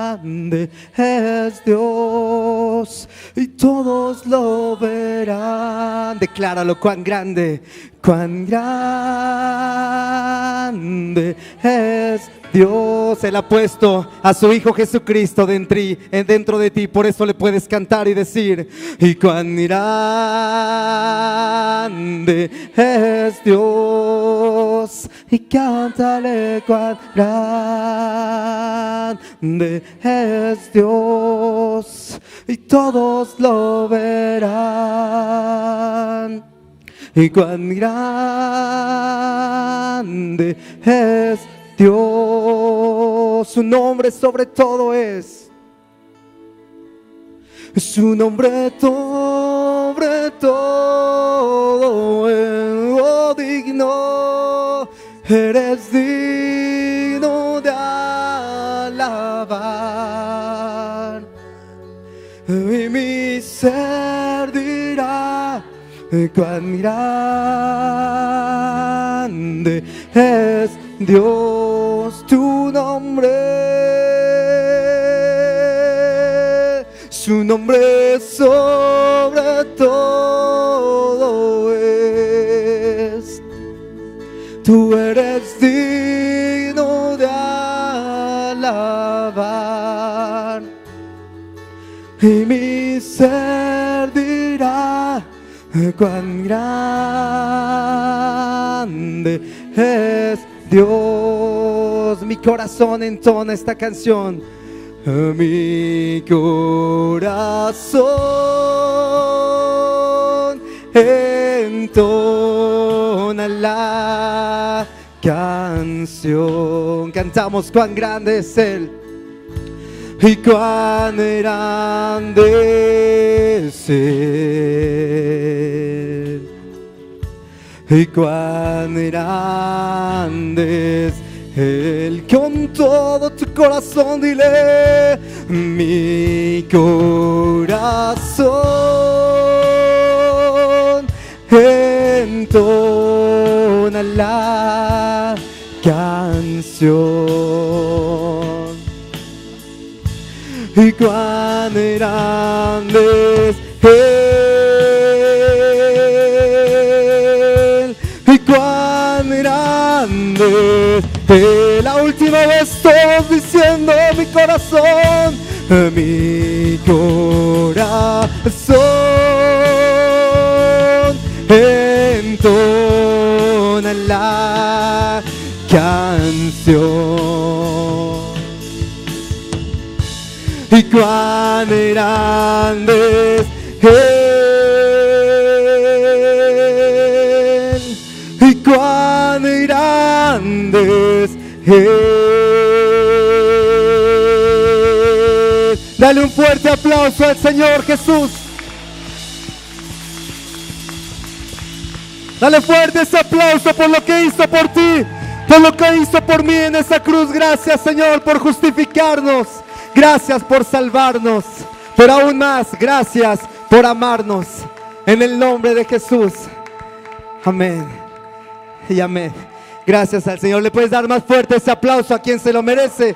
Speaker 1: grande es Dios, y todos lo verán. Decláralo, cuán grande es Dios. Él ha puesto a su Hijo Jesucristo dentro de ti, por eso le puedes cantar y decir: y cuán grande es Dios, y cántale cuán grande es Dios, y todos lo verán. Y cuán grande es Dios, su nombre sobre todo es, su nombre sobre todo es, oh, digno, eres digno de alabar. Y mi ser dirá: cuán grande es Dios, tu nombre, su nombre sobre todo es. Tú eres digno de alabar, y mi ser dirá: cuán grande es Dios. Mi corazón entona esta canción. Mi corazón entona la canción. Cantamos: cuán grande es Él, y cuán grande es Él, y cuán grande es Él. Con todo tu corazón dile: mi corazón entona la canción. Y cuán grande es Él, y cuán grande es Él. La última vez todos diciendo: mi corazón suena la canción. Y cuán grande es Él, y cuán grande es Él. Dale un fuerte aplauso al Señor Jesús. Dale fuerte ese aplauso por lo que hizo por ti, por lo que hizo por mí en esa cruz. Gracias, Señor, por justificarnos. Gracias por salvarnos. Pero aún más, gracias por amarnos. En el nombre de Jesús. Amén y amén. Gracias al Señor. ¿Le puedes dar más fuerte ese aplauso a quien se lo merece?